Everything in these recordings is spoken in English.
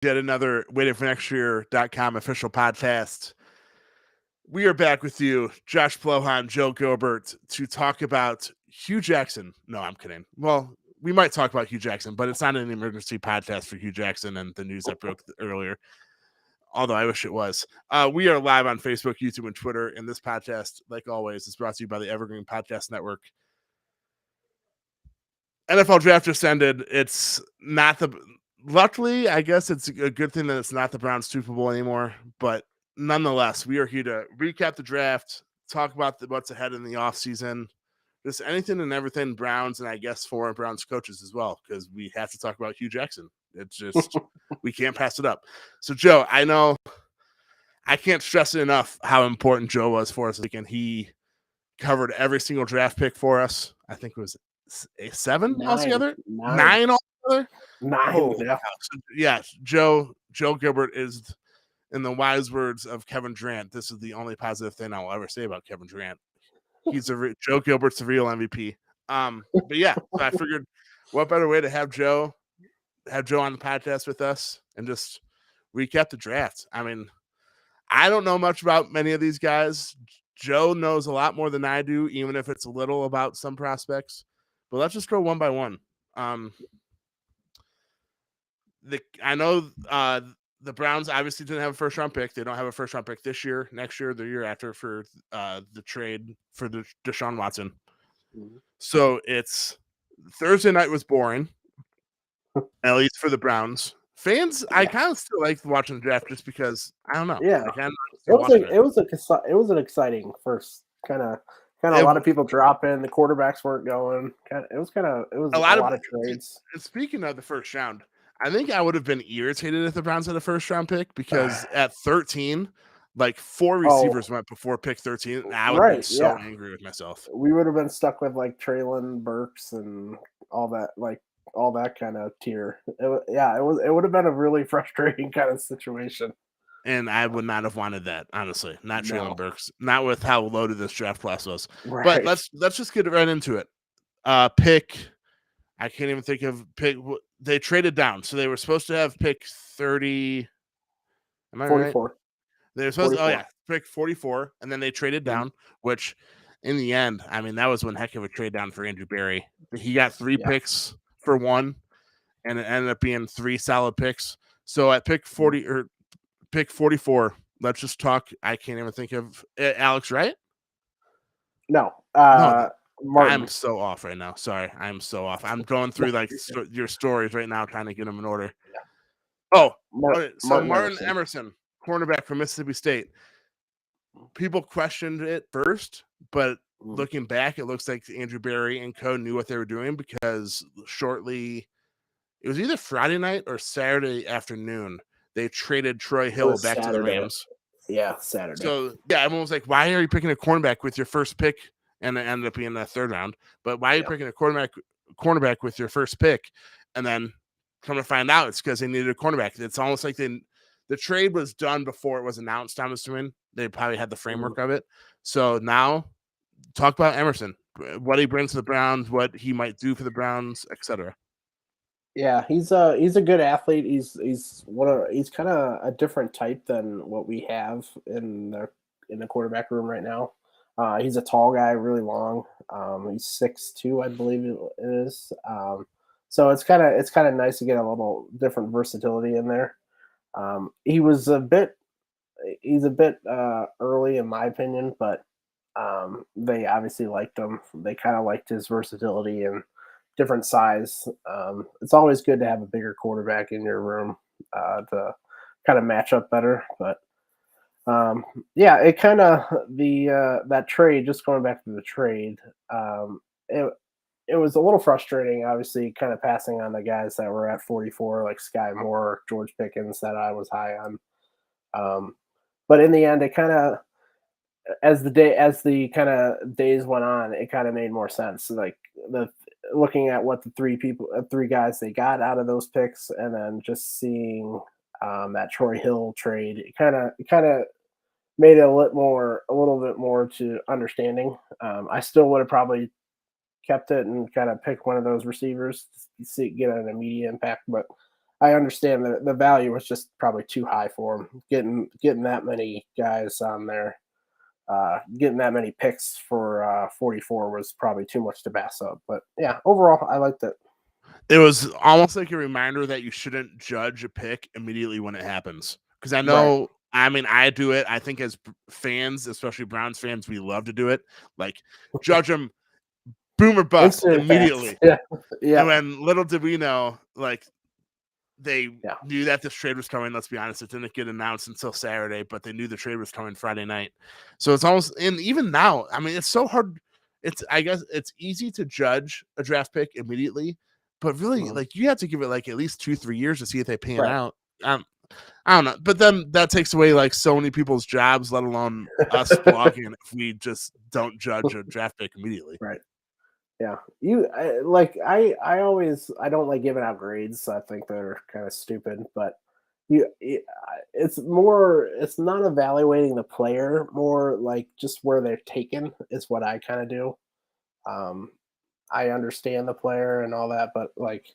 yet another waitingfornextyear.com official podcast. We are back with you, Josh Poloha and Joe Gilbert, to talk about Hugh Jackson. No, I'm kidding. Well, we might talk about Hugh Jackson, but it's not an emergency podcast for Hugh Jackson and the news that broke earlier, although I wish it was. We are live on Facebook, YouTube, and Twitter, and this podcast, like always, is brought to you by the Evergreen Podcast Network. NFL draft just ended. It's not the... Luckily, I guess it's a good thing that it's not the Browns Super Bowl anymore, but nonetheless, we are here to recap the draft, talk about what's ahead in the offseason, just anything and everything Browns, and I guess former Browns coaches as well, because we have to talk about Hugh Jackson. It's just, we can't pass it up. So, Joe, I know I can't stress it enough how important Joe was for us this weekend. He covered every single draft pick for us. I think it was nine altogether. Oh, yeah. Joe Gilbert is, in the wise words of Kevin Durant, this is the only positive thing I will ever say about Kevin Durant. Joe Gilbert's a real MVP. But yeah, so I figured, what better way to have Joe on the podcast with us and just recap the draft. I mean, I don't know much about many of these guys. Joe knows a lot more than I do, even if it's a little about some prospects. But let's just go one by one. I know the Browns obviously didn't have a first-round pick. They don't have a first-round pick this year, next year, the year after for the trade for the Deshaun Watson. Mm-hmm. So it's Thursday night was boring, at least for the Browns fans. Yeah. I kind of still like watching the draft just because I don't know. Yeah, it was an exciting first kind of a lot of people dropping. The quarterbacks weren't going. It was a lot of trades. Speaking of the first round, I think I would have been irritated if the Browns had a first-round pick because at 13, like 4 receivers went before pick 13. And I would have been so angry with myself. We would have been stuck with like Traylon Burks and all that kind of tier. It would have been a really frustrating kind of situation. And I would not have wanted that, honestly. Not Traylon Burks. Not with how loaded this draft class was. Right. But let's just get right into it. Pick. I can't even think of pick. They traded down, so they were supposed to have pick 30. Am I 44. Right? They were supposed 44. Pick 44, and then they traded down, which in the end, I mean, that was one heck of a trade down for Andrew Berry. He got 3 picks for 1, and it ended up being 3 solid picks. So at pick 40 or pick 44, let's just talk. I can't even think of Alex, right? No. Martin. I'm so off right now. Sorry, I'm so off. I'm going through like your stories right now, trying to get them in order. Yeah. Martin Emerson, cornerback from Mississippi State. People questioned it first, but looking back, it looks like Andrew Berry and co knew what they were doing because shortly, it was either Friday night or Saturday afternoon, they traded Troy Hill back to the Rams. Yeah, Saturday. So yeah, everyone was like, "Why are you picking a cornerback with your first pick?" And it ended up being the 3rd round. But why are you picking a cornerback with your first pick? And then come to find out, it's because they needed a cornerback. It's almost like the trade was done before it was announced. I'm assuming they probably had the framework of it. So now, talk about Emerson, what he brings to the Browns, what he might do for the Browns, etc. Yeah, he's a good athlete. He's kind of a different type than what we have in the quarterback room right now. He's a tall guy, really long. He's 6'2", I believe it is. So it's kind of nice to get a little different versatility in there. He's a bit early in my opinion, but they obviously liked him. They kind of liked his versatility and different size. It's always good to have a bigger quarterback in your room to kind of match up better, but. It kind of that trade. Just going back to the trade, it was a little frustrating. Obviously, kind of passing on the guys that were at 44, like Sky Moore, George Pickens, that I was high on. But in the end, it kind of as the kind of days went on, it kind of made more sense. Like looking at what the 3 guys they got out of those picks, and then just seeing that Troy Hill trade, it kind of made it a little bit more to understanding. I still would have probably kept it and kind of picked one of those receivers to get an immediate impact, but I understand that the value was just probably too high for him. Getting that many guys on there, getting that many picks for 44 was probably too much to pass up. But yeah, overall, I liked it. It was almost like a reminder that you shouldn't judge a pick immediately when it happens. Because I Right. know, I mean, I do it. I think as fans, especially Browns fans, we love to do it. Like, judge them boom or bust Instant immediately. fast. Yeah. Yeah. And when little did we know, like, they Yeah. knew that this trade was coming. Let's be honest, it didn't get announced until Saturday, but they knew the trade was coming Friday night. So it's almost, and even now, I mean, it's so hard. I guess it's easy to judge a draft pick immediately, but really, Mhm. like, you have to give it like at least 2-3 years to see if they pan Right. out. I don't know, but then that takes away like so many people's jobs, let alone us blogging, if we just don't judge a draft pick immediately. Right. Yeah. I don't like giving out grades. So I think they're kind of stupid, but it's not evaluating the player, more like just where they're taken is what I kind of do. Um, I understand the player and all that, but like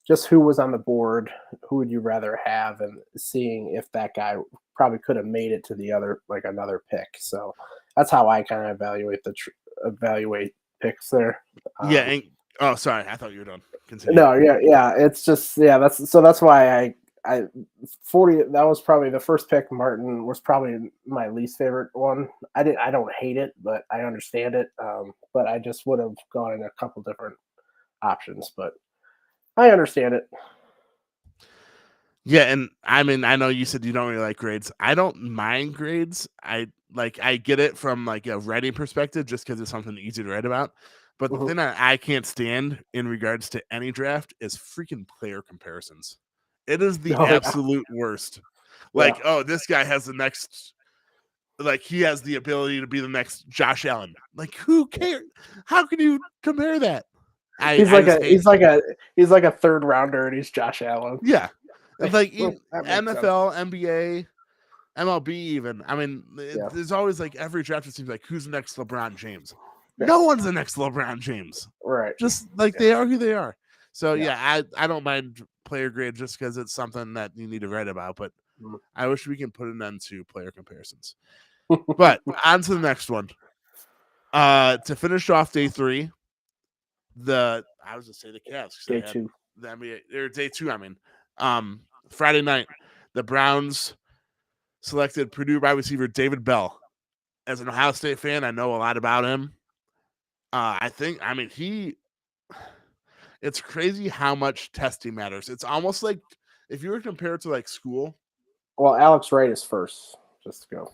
just who was on the board, who would you rather have, and seeing if that guy probably could have made it to the other, like another pick. So that's how I kind of evaluate picks there. Yeah, Um, and oh, sorry, I thought you were done. Continue. no, yeah. It's just that's why I 40. That was probably the first pick. Martin was probably my least favorite one. I don't hate it, but I understand it. But I just would have gone in a couple different options, but I understand it. Yeah, and I mean, I know you said you don't really like grades. I don't mind grades. I get it from like a writing perspective just because it's something easy to write about. But the Mhm. thing that I can't stand in regards to any draft is freaking player comparisons. It is the Oh yeah, absolute worst. yeah. Like, oh, this guy has the next, like he has the ability to be the next Josh Allen. Like, who cares? How can you compare that? He's I like just a hate he's like a he's like a third rounder, and he's Josh Allen. yeah. Like Well, in that makes sense. NFL, NBA, MLB even. I mean, Yeah, there's always like every draft it seems like who's the next LeBron James. yeah. No one's the next LeBron James. Right. Just like Yeah, they are who they are. So yeah. yeah, I don't mind player grade just because it's something that you need to write about. But Mm. I wish we can put an end to player comparisons. But on to the next one. To finish off day 3, I was gonna say the Cavs because Day they had two. the NBA or day 2. I mean, Friday night, the Browns selected Purdue wide receiver David Bell. As an Ohio State fan, I know a lot about him. I mean, it's crazy how much testing matters. It's almost like if you were to compare it to like school. Well, Alex Wright is first. Just to go.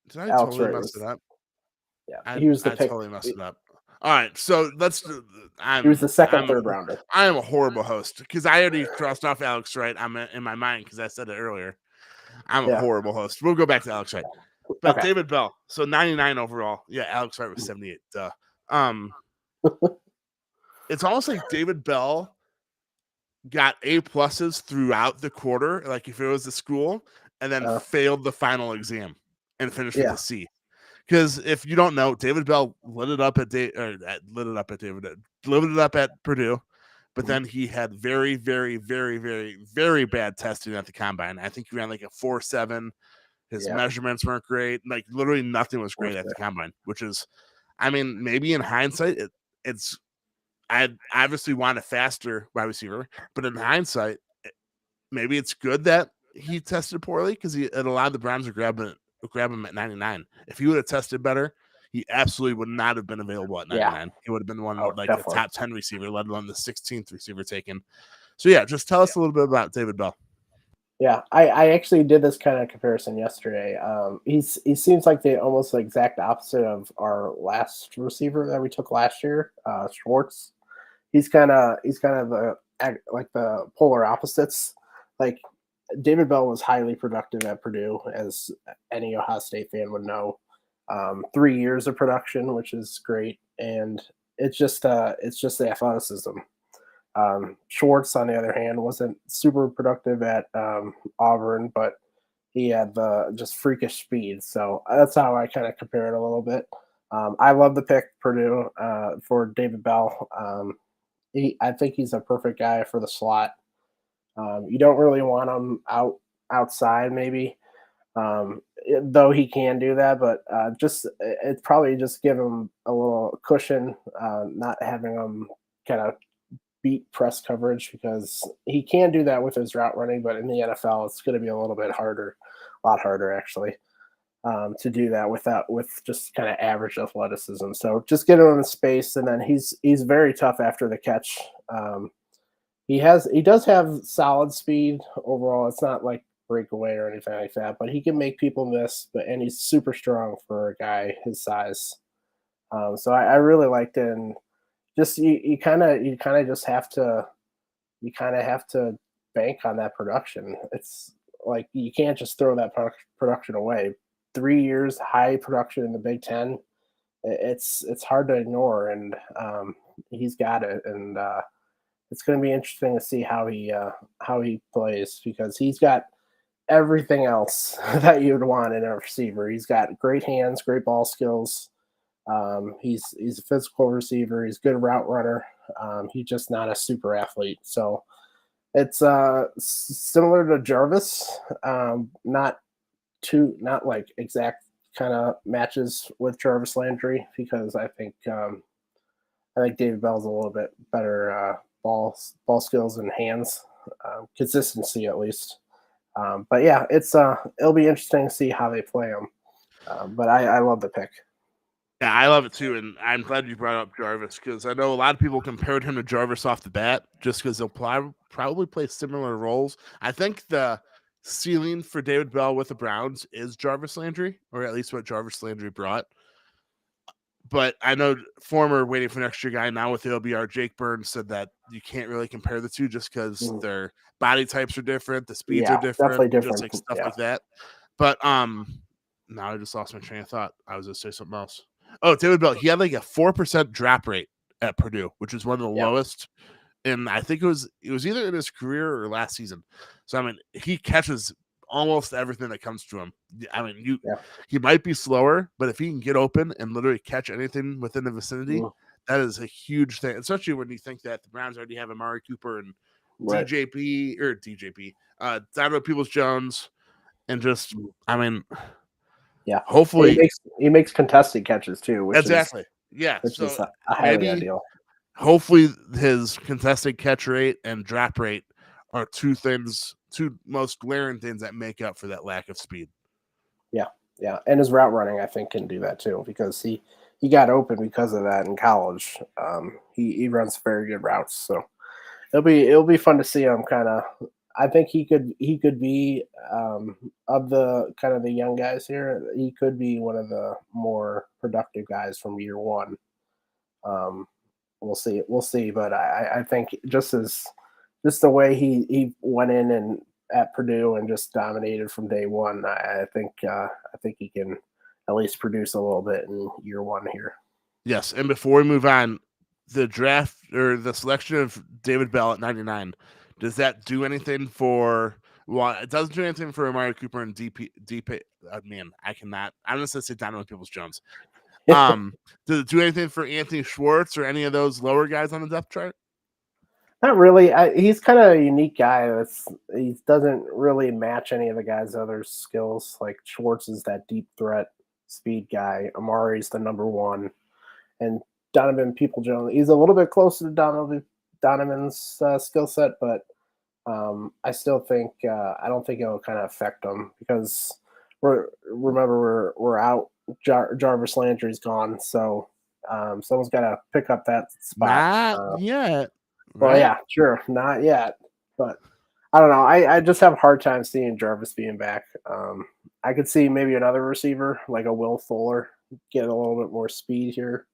Did I Alex totally Wright mess it was up? he was the I pick. totally messed it up. All right, so let's. He was the second, I'm third rounder. I am a horrible host because I already crossed off Alex Wright. I'm in my mind because I said it earlier. I'm a Yeah. horrible host. We'll go back to Alex Wright, but Okay. David Bell. So 99 overall. Yeah, Alex Wright was 78. Duh. Um, it's almost like David Bell got A pluses throughout the quarter, like if it was the school, and then failed the final exam and finished with Yeah. a C. Because if you don't know, David Bell lit it up at Purdue, but then he had very, very, very, very, very bad testing at the combine. I think he ran like a 4.7. His Yeah. measurements weren't great. Like literally nothing was great at the combine, which is, I mean, maybe in hindsight, it's I obviously want a faster wide receiver, but in hindsight, maybe it's good that he tested poorly because it allowed the Browns to grab him at 99. If he would have tested better, he absolutely would not have been available at Yeah. 99. He would have been one Oh, like a definitely. top 10 receiver, let alone the 16th receiver taken. So yeah, just tell us a little bit about David Bell. Yeah, I actually did this kind of comparison yesterday. He seems like the almost exact opposite of our last receiver that we took last year, Schwartz. He's kind of like the polar opposites. Like David Bell was highly productive at Purdue, as any Ohio State fan would know. 3 years of production, which is great, and it's just the athleticism. Schwartz, on the other hand, wasn't super productive at Auburn, but he had the just freakish speed. So that's how I kind of compare it a little bit. I love the pick Purdue for David Bell. I think he's a perfect guy for the slot. You don't really want him outside, maybe. Though he can do that, but it's probably just give him a little cushion, not having him kind of beat press coverage because he can do that with his route running, but in the NFL, it's going to be a little bit harder, a lot harder actually, to do that with just kind of average athleticism. So just get him in space, and then he's very tough after the catch. He does have solid speed overall. It's not like breakaway or anything like that, but he can make people miss. And he's super strong for a guy his size. So I really liked it, and just you kind of just have to bank on that production. It's like you can't just throw that production away. 3 years high production in the Big Ten. It's hard to ignore, and he's got it, and it's going to be interesting to see how he plays because he's got everything else that you'd want in a receiver. He's got great hands, great ball skills. He's a physical receiver. He's a good route runner. He's just not a super athlete. So it's similar to Jarvis. Not like exact kind of matches with Jarvis Landry because I think David Bell's a little bit better ball skills and hands, consistency at least. But yeah, it'll be interesting to see how they play him. But I love the pick. Yeah, I love it too, and I'm glad you brought up Jarvis because I know a lot of people compared him to Jarvis off the bat just because they'll probably play similar roles. I think the ceiling for David Bell with the Browns is Jarvis Landry, or at least what Jarvis Landry brought. But I know former Waiting for Next Year guy now with the LBR, Jake Burns, said that you can't really compare the two just because their body types are different, the speeds are different, definitely different, just like stuff like that. But now I just lost my train of thought. I was going to say something else. Oh, David Bell, he had like a 4% drop rate at Purdue, which is one of the lowest. And I think it was either in his career or last season. So, I mean, he catches almost everything that comes to him. I mean, he might be slower, but if he can get open and literally catch anything within the vicinity, that is a huge thing, especially when you think that the Browns already have Amari Cooper and DJP, Donovan Peoples-Jones, and just, I mean, hopefully he makes contested catches too, which is highly ideal. Hopefully his contested catch rate and drop rate are two most glaring things that make up for that lack of speed. Yeah, and his route running I think can do that too because he got open because of that in college. He runs very good routes, so it'll be fun to see him kind of. I think he could be of the kind of the young guys here. He could be one of the more productive guys from year one. We'll see. But I think just the way he went in and at Purdue and just dominated from day one. I think he can at least produce a little bit in year one here. Yes, and before we move on, the draft or the selection of David Bell at 99. Does that do anything for? Well, it doesn't do anything for Amari Cooper and DP. Man, I cannot. I'm just gonna say Donovan Peoples-Jones. Does it do anything for Anthony Schwartz or any of those lower guys on the depth chart? Not really. He's kind of a unique guy. He doesn't really match any of the guys' other skills. Like Schwartz is that deep threat speed guy. Amari's the number one, and Donovan Peoples-Jones. He's a little bit closer to Donovan's skill set, but I still think I don't think it'll kind of affect him because we're out. Jarvis Landry's gone, so someone's got to pick up that spot. Not yet. Right? Well, yeah, sure, not yet, but I don't know. I just have a hard time seeing Jarvis being back. I could see maybe another receiver like a Will Fuller get a little bit more speed here,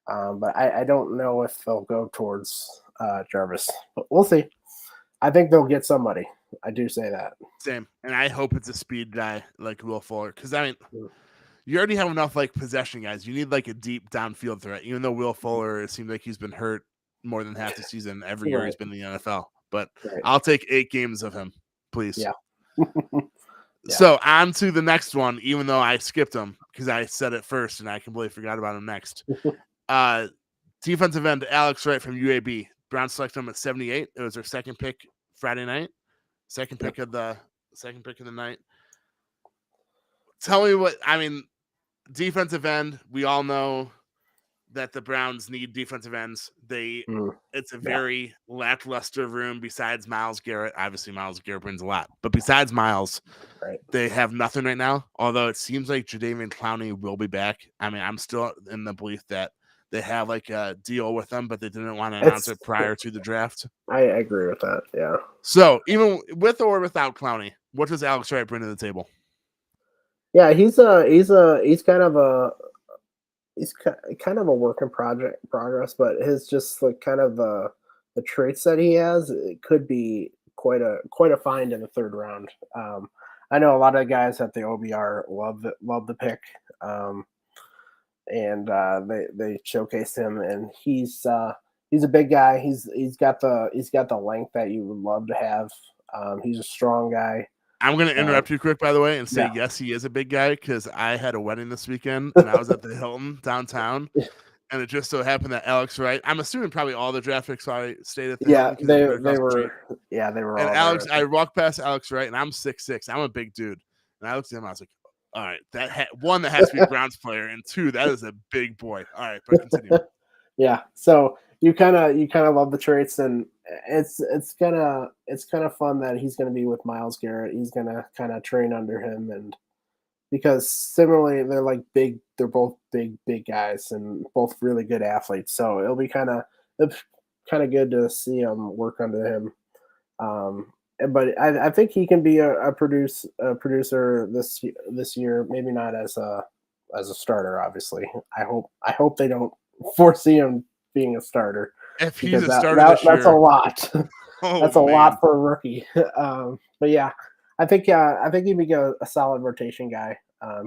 but I don't know if they'll go towards Jarvis. But we'll see. I think they'll get somebody. I do say that. Same, and I hope it's a speed guy like Will Fuller because I mean. You already have enough like possession guys. You need like a deep downfield threat. Even though Will Fuller, it seems like he's been hurt more than half the season every year he's been in the NFL. But I'll take 8 games of him, please. Yeah. So on to the next one, even though I skipped him because I said it first and I completely forgot about him next. Defensive end Alex Wright from UAB. Browns select him at 78. It was their second pick Friday night. Second pick of the night. Tell me what I mean. Defensive end. We all know that the Browns need defensive ends. It's a very lackluster room besides Myles Garrett. Obviously, Myles Garrett brings a lot, but besides Myles, they have nothing right now. Although it seems like Jadeveon Clowney will be back. I mean, I'm still in the belief that they have like a deal with them, but they didn't want to announce it prior to the draft. I agree with that. Yeah. So even with or without Clowney, what does Alex Wright bring to the table? Yeah, he's kind of a work in progress, but his just like kind of the traits that he has, it could be quite a find in the third round. I know a lot of guys at the OBR love the pick, and they showcased him, and he's a big guy. He's got the length that you would love to have. He's a strong guy. I'm going to interrupt you quick, by the way, and say, yes, he is a big guy, because I had a wedding this weekend, and I was at the Hilton downtown, and it just so happened that Alex Wright, I'm assuming probably all the draft picks stayed at the Hilton. They were. And all Alex, I walked past Alex Wright, and I'm 6'6". I'm a big dude. And I looked at him, I was like, all right, that has to be a Browns player, and two, that is a big boy. All right, but continue. Yeah, so you kind of love the traits, and it's kind of fun that he's going to be with Myles Garrett. He's going to kind of train under him, and because similarly they're both big guys and both really good athletes. So it'll be kind of good to see him work under him. But I think he can be a producer this year. Maybe not as a starter, obviously. I hope they don't foresee him being a starter. If he's a starter this year, that's a lot. That's a lot for a rookie. But yeah, I think he'd be a solid rotation guy.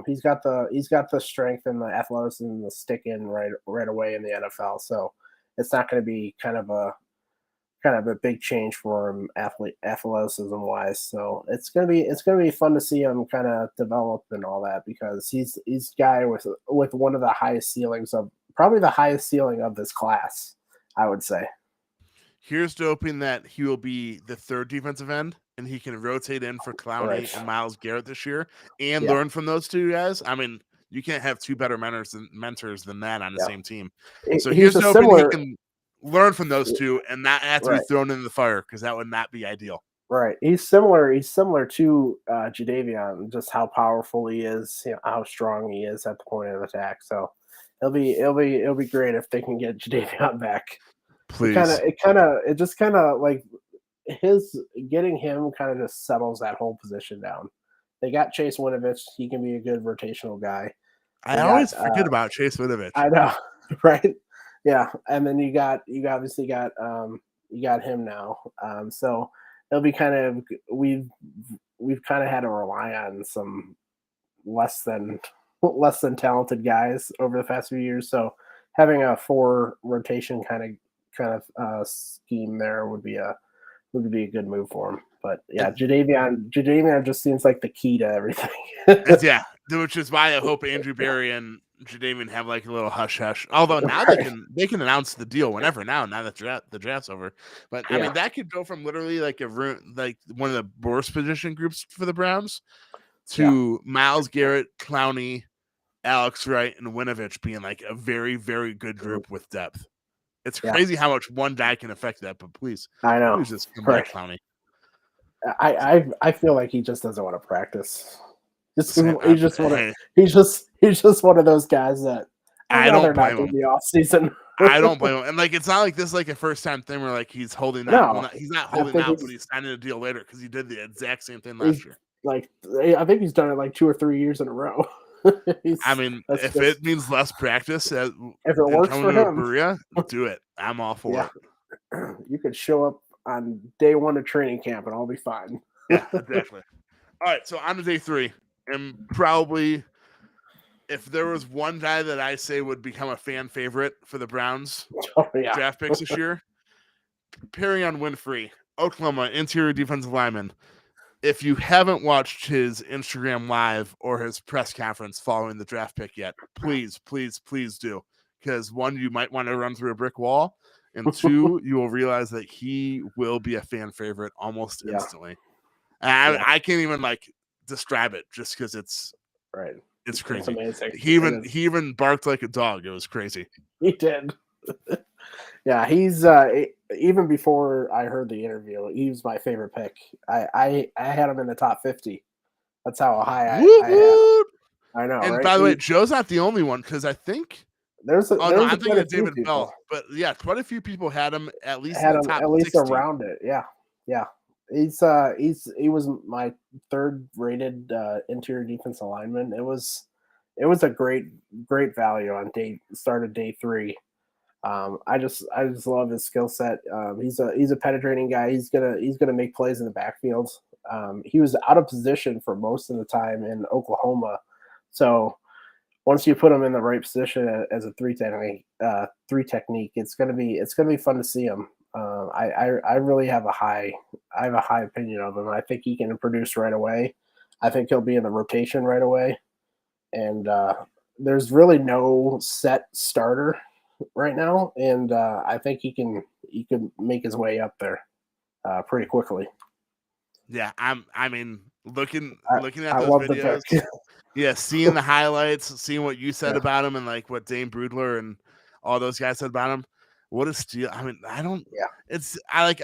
He's got the strength and the athleticism to stick in right away in the NFL. So it's not going to be kind of a big change for him athleticism wise. So it's gonna be fun to see him kind of develop and all that, because he's a guy with one of the highest ceilings probably the highest ceiling of this class, I would say. Here's to hoping that he will be the third defensive end and he can rotate in for Clowney and Myles Garrett this year and learn from those two guys. I mean, you can't have two better mentors than that on the same team. So here's to hoping he can learn from those two and not have to be thrown in the fire, because that would not be ideal. Right. He's similar to Jadeveon, just how powerful he is, how strong he is at the point of attack. So it'll be great if they can get Jadeveon back. Please. It just kind of like his getting him kind of just settles that whole position down. They got Chase Winovich. He can be a good rotational guy. I always forget about Chase Winovich. I know, right? Yeah, and then you obviously got him now. So it'll be kind of we've kind of had to rely on some less than talented guys over the past few years. So having a 4 rotation kind of scheme there would be a good move for him. But yeah, Jadeveon just seems like the key to everything. Which is why I hope Andrew Berry and Jadeveon have like a little hush hush. Although now they can announce the deal whenever now that the draft's over. But I mean, that could go from literally like one of the worst position groups for the Browns to Myles Garrett, Clowney, Alex Wright, and Winovich being like a very, very good group with depth. It's crazy how much one guy can affect that, but please, I know. Please just come back, Clowney. I feel like he just doesn't want to practice. He's just one of those guys that I don't blame him. The off season. I don't blame him. And like, it's not like this is like a first time thing where like he's holding out. No, he's not holding out, but he's signing a deal later because he did the exact same thing last year. Like, I think he's done it like 2 or 3 years in a row. I mean, if it means less practice, if it works for him, Berea, do it. I'm all for it. You could show up on day 1 of training camp and I'll be fine. Yeah, definitely. All right, so on to day 3, and probably if there was one guy that I say would become a fan favorite for the Browns draft picks this year, Perrion Winfrey, Oklahoma interior defensive lineman. If you haven't watched his Instagram live or his press conference following the draft pick yet, please do. Because one, you might want to run through a brick wall. and 2, you will realize that he will be a fan favorite almost instantly. And I can't even like describe it just because it's right. It's crazy. It's amazing. He even barked like a dog. It was crazy. He did. Yeah, he's even before I heard the interview, he was my favorite pick. I had him in the top 50. That's how high I had him. I know, and right? by the way, Joe's not the only one because I think I'm thinking of David Bell, but yeah, quite a few people had him at least in the top at least 60. around it. Yeah. He was my third rated interior defensive lineman. It was a great value on start of day 3. I just love his skill set. He's a penetrating guy. He's gonna make plays in the backfield. He was out of position for most of the time in Oklahoma, so once you put him in the right position as a 3 technique, it's gonna be fun to see him. I really have a high opinion of him. I think he can produce right away. I think he'll be in the rotation right away, and there's really no set starter right now, and I think he can make his way up there pretty quickly. Yeah, I mean, looking at I those love videos, the pick. yeah, seeing the highlights, seeing what you said about him, and like what Dane Brudler and all those guys said about him. What a steal! I mean, I don't. Yeah.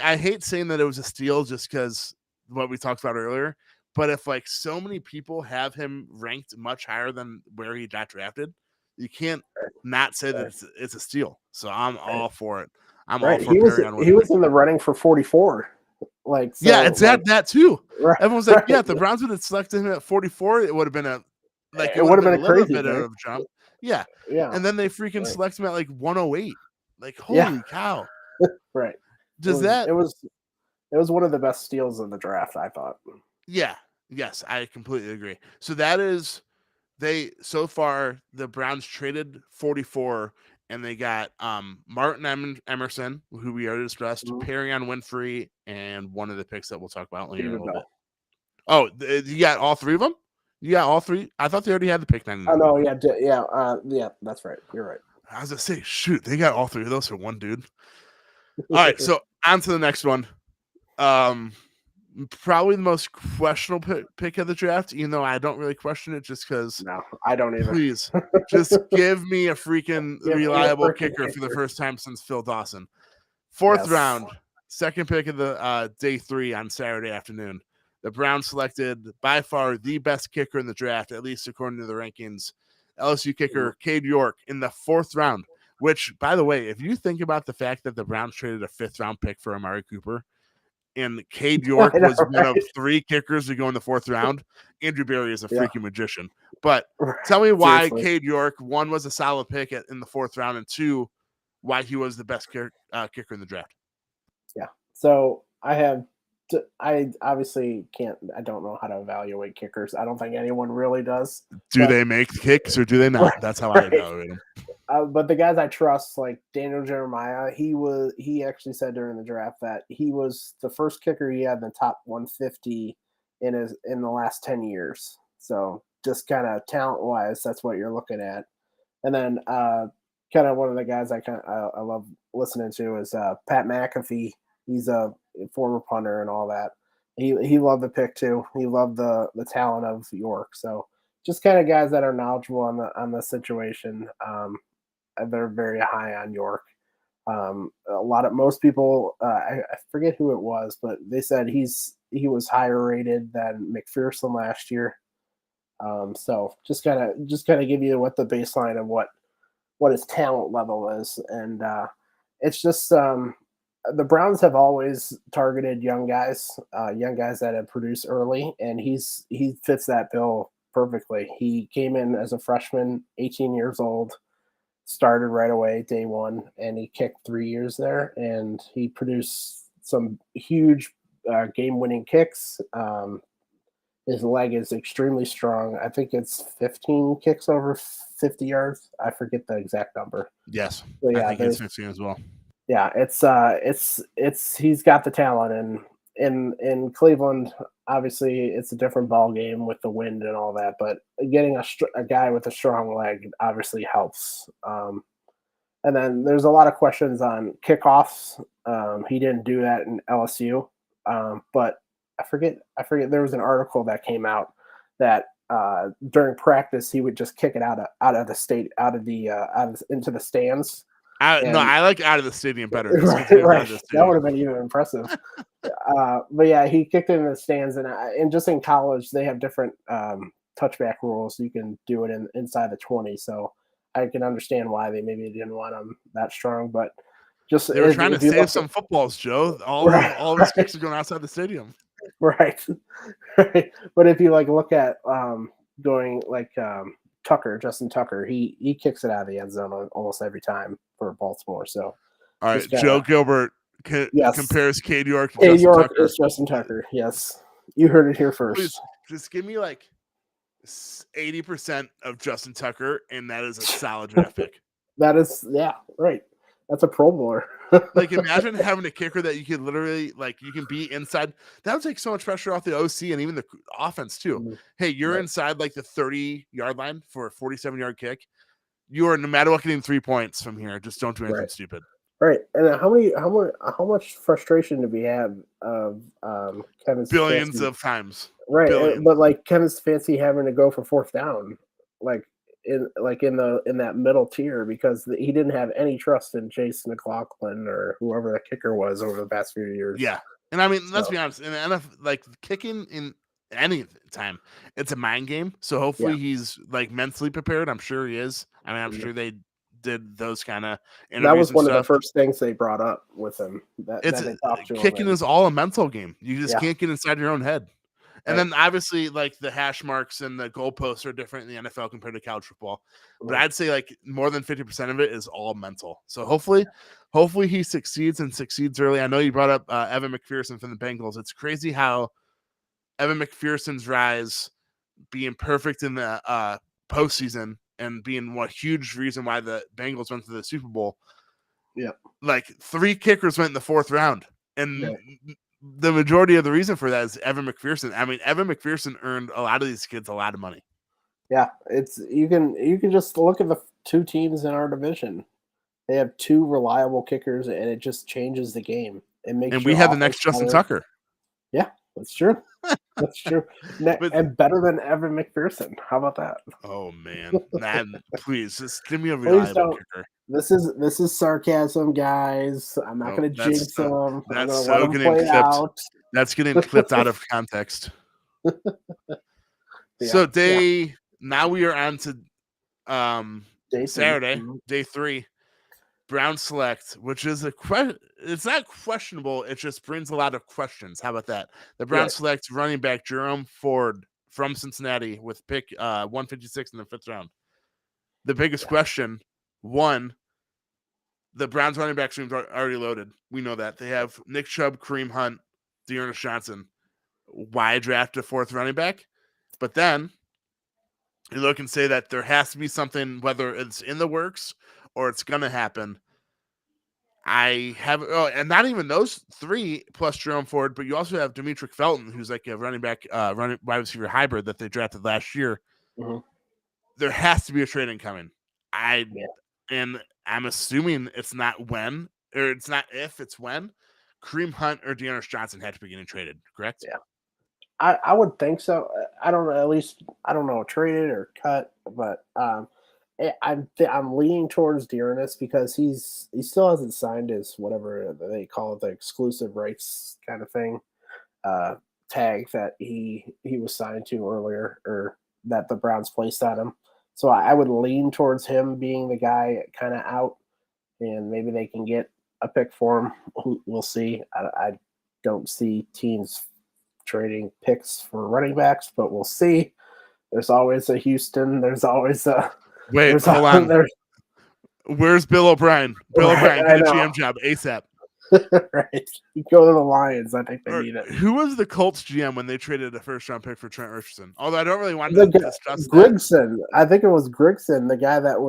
I hate saying that it was a steal just because what we talked about earlier. But if like so many people have him ranked much higher than where he got drafted, you can't not say that it's a steal. So I'm all for it. I'm all for Perry. He was in the running for 44. Like, so, yeah, it's that too. Right, Everyone's like, yeah, if the Browns would have selected him at 44, it would have been it would have been a little bit of a jump. Yeah. And then they freaking select him at like 108. Like, holy cow. Right. It was one of the best steals of the draft, I thought. Yeah. Yes, I completely agree. So that is so far the Browns traded 44 and they got Martin Emerson, who we already discussed, Perrion Winfrey, and one of the picks that we'll talk about later in a little bit. Oh, you got all 3 of them? You got all 3? I thought they already had the pick 99. Oh, no, yeah, that's right. You're right. I was going to say, shoot, they got all 3 of those for one dude. All right, so on to the next one. Probably the most questionable pick of the draft, even though I don't really question it just because. No, I don't either. Please, just give me a freaking reliable kicker for the first time since Phil Dawson. 4th round, second pick of the day 3 on Saturday afternoon. The Browns selected by far the best kicker in the draft, at least according to the rankings. LSU kicker Cade York in the 4th round, which, by the way, if you think about the fact that the Browns traded a 5th round pick for Amari Cooper, and Cade York was one of 3 kickers to go in the 4th round. Andrew Berry is a freaking magician. But tell me why Cade York, 1, was a solid pick in the 4th round, and 2, why he was the best kicker in the draft. Yeah. So I obviously I don't know how to evaluate kickers. I don't think anyone really does. Do they make kicks or do they not? That's how I evaluate them. But the guys I trust, like Daniel Jeremiah, he actually said during the draft that he was the first kicker he had in the top 150 in the last 10 years. So just kind of talent wise, that's what you're looking at. And then kind of one of the guys I love listening to is Pat McAfee. He's a former punter and all that. He loved the pick too. He loved the talent of York. So just kind of guys that are knowledgeable on the situation. They're very high on York. Most people, I forget who it was, but they said he was higher rated than McPherson last year. So just kind of give you what the baseline of what his talent level is, and it's just the Browns have always targeted young guys that have produced early, and he fits that bill perfectly. He came in as a freshman, 18 years old. Started right away, day 1, and he kicked 3 years there, and he produced some huge game-winning kicks. His leg is extremely strong. I think it's 15 kicks over 50 yards. I forget the exact number. Yes, but yeah, I think it's 15 as well. Yeah, it's he's got the talent, and in Cleveland, obviously it's a different ball game with the wind and all that, but getting a guy with a strong leg obviously helps. And then there's a lot of questions on kickoffs. He didn't do that in LSU, but I forget. There was an article that came out that during practice he would just kick it out of the state, into the stands. No, I like out of the stadium better. Right, that would have been even impressive. But yeah, he kicked it in the stands, and just in college they have different touchback rules. You can do it inside the 20, so I can understand why they maybe didn't want him that strong. But just they were trying to save some footballs, Joe. All of his kicks are going outside the stadium. Right. But if you look at going Justin Tucker, he kicks it out of the end zone almost every time for Baltimore. So all right, Joe Gilbert compares Cade York to Cade Justin York Tucker. is Justin Tucker. Yes, you heard it here first. Please, just give me 80% of Justin Tucker, and that is a solid draft pick. That is, yeah, right. That's a Pro Bowler. Imagine having a kicker that you could literally, you can be inside. That would take so much pressure off the OC and even the offense, too. Mm-hmm. Hey, you're inside, the 30-yard line for a 47-yard kick. You are, no matter what, getting 3 points from here. Just don't do anything stupid. Right. And how much frustration do we have of Kevin Billions of times. Right. Billions. But Kevin Stefanski having to go for fourth down, in that middle tier, because he didn't have any trust in Chase McLaughlin or whoever the kicker was over the past few years. Yeah. And I mean, let's be honest, in the NFL, kicking in any time, it's a mind game. So hopefully he's mentally prepared. I'm sure he is. I mean, I'm sure they did those kind of interviews. That was one of the first things they brought up with him. Kicking is all a mental game. You just can't get inside your own head. And then obviously, the hash marks and the goalposts are different in the NFL compared to college football. But I'd say more than 50% of it is all mental. So hopefully he succeeds early. I know you brought up Evan McPherson from the Bengals. It's crazy how Evan McPherson's rise, being perfect in the postseason and being a huge reason why the Bengals went to the Super Bowl. Yeah, 3 kickers went in the 4th round, and the majority of the reason for that is Evan McPherson. I mean, Evan McPherson earned a lot of these kids a lot of money. Yeah, you can just look at the 2 teams in our division. They have 2 reliable kickers, and it just changes the game. And we have the next Justin Tucker. Yeah, that's true. That's true. And better than Evan McPherson. How about that? Oh man, please just give me a reliable kicker. This is sarcasm, guys. I'm not going to jinx them. That's so getting clipped. That's getting clipped out of context. So now we are on to Saturday, day 3. Brown select, which is it's not questionable. It just brings a lot of questions. How about that? The Brown select running back Jerome Ford from Cincinnati with pick 156 in the 5th round. The biggest question, one, the Browns running back stream are already loaded. We know that. They have Nick Chubb, Kareem Hunt, Dearness Johnson. Why draft a 4th running back? But then you look and say that there has to be something, whether it's in the works or it's going to happen. And not even those 3 plus Jerome Ford, but you also have Demetric Felton, who's a running back, wide receiver hybrid that they drafted last year. Mm-hmm. There has to be a trade incoming. And I'm assuming it's not when, or it's not if, it's when. Kareem Hunt or Dearness Johnson had to be getting traded, correct? Yeah. I would think so. I don't know. At least I don't know, traded or cut, but I'm leaning towards Dearness because he still hasn't signed his whatever they call it, the exclusive rights kind of thing tag that he was signed to earlier, or that the Browns placed on him. So I would lean towards him being the guy kind of out, and maybe they can get a pick for him. We'll see. I don't see teams trading picks for running backs, but we'll see. There's always a Houston. There's always a wait. Hold on. Where's Bill O'Brien? Bill O'Brien, get a GM job ASAP. Right. You go to the Lions. I think they need it. Who was the Colts GM when they traded a 1st-round pick for Trent Richardson? Although I don't really want to discuss Grigson. I think it was Grigson, the guy that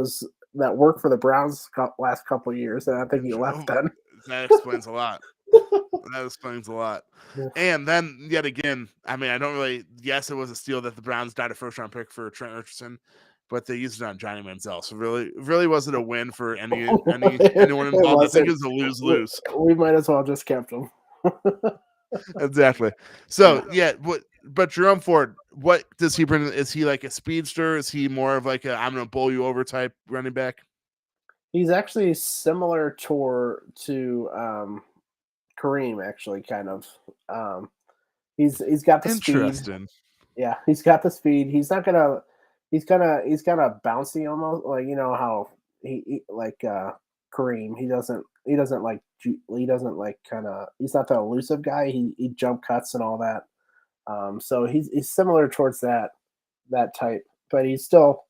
worked for the Browns last couple of years, and I think he left then. That explains a lot. That explains a lot. Yeah. And then, yet again, I mean, I don't really – yes, it was a steal that the Browns got a 1st-round pick for Trent Richardson, but they used it on Johnny Manziel. So really wasn't a win for anyone involved. I think it was a lose-lose. We might as well just kept him. Exactly. So but Jerome Ford, what does he bring? Is he like a speedster? Is he more of like a I'm gonna bowl you over type running back? He's actually similar to Kareem, actually, kind of. He's got the speed. Interesting. Yeah, he's got the speed. He's kind of bouncy almost, like how he like Kareem. He doesn't like kind of. He's not the elusive guy. He jump cuts and all that. So he's similar towards that type, but he's still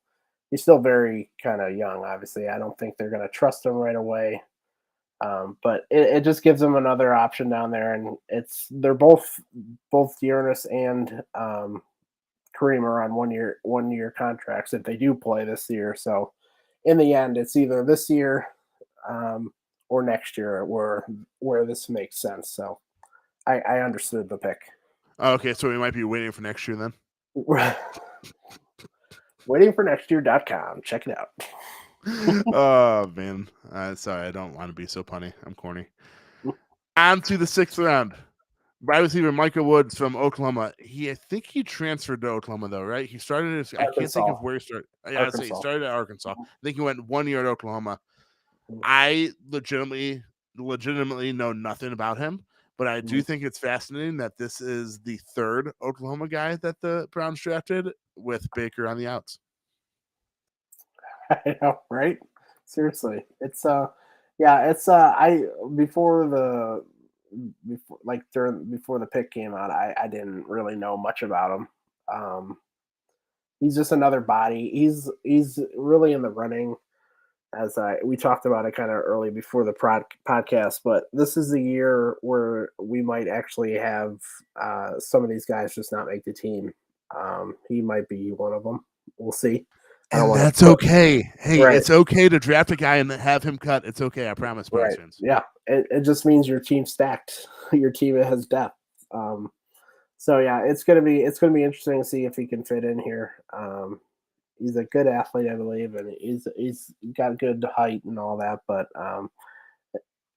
very kind of young. Obviously, I don't think they're going to trust him right away. But it just gives them another option down there, and they're both Dearness and Kareem are on 1 year contracts if they do play this year. So in the end, it's either this year or next year where this makes sense. So I understood the pick. Oh, okay, so we might be waiting for next year then. Waitingfornextyear.com. Check it out. Oh man, sorry, I don't want to be so punny. I'm corny. On to the 6th round. Wide receiver Micah Woods from Oklahoma. I think he transferred to Oklahoma though, right? He started I can't think of where he started. Yeah, he started at Arkansas. I think he went 1 year at Oklahoma. I legitimately know nothing about him, but I do think it's fascinating that this is the 3rd Oklahoma guy that the Browns drafted with Baker on the outs. I know, right? Seriously, it's before the pick came out, I didn't really know much about him. He's just another body. He's really in the running, as we talked about it kind of early before the podcast. But this is the year where we might actually have some of these guys just not make the team. He might be one of them. We'll see. And that's okay. Hey, right. It's okay to draft a guy and have him cut. It's okay. I promise, right. Fans. Yeah, it just means your team's stacked. Your team has depth. So yeah, it's gonna be interesting to see if he can fit in here. He's a good athlete, I believe, and he's got good height and all that. But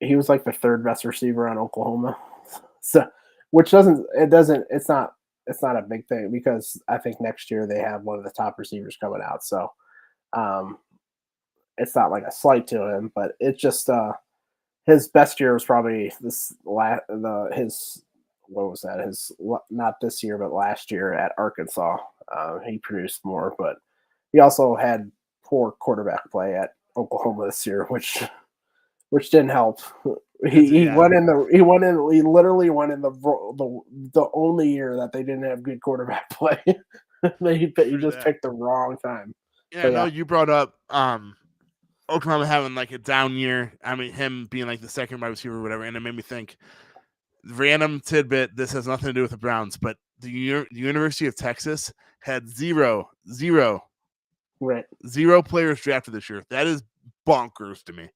he was like the 3rd best receiver on Oklahoma, so it's not a big thing because I think next year they have one of the top receivers coming out. So it's not like a slight to him, but it's just his best year was probably not this year, but last year at Arkansas. He produced more, but he also had poor quarterback play at Oklahoma this year, which didn't help. He literally went in the only year that they didn't have good quarterback play. He just picked the wrong time. Yeah, so, I know you brought up Oklahoma having like a down year. I mean, him being like the 2nd wide receiver or whatever, and it made me think. Random tidbit. This has nothing to do with the Browns, but the University of Texas had zero players drafted this year. That is bonkers to me.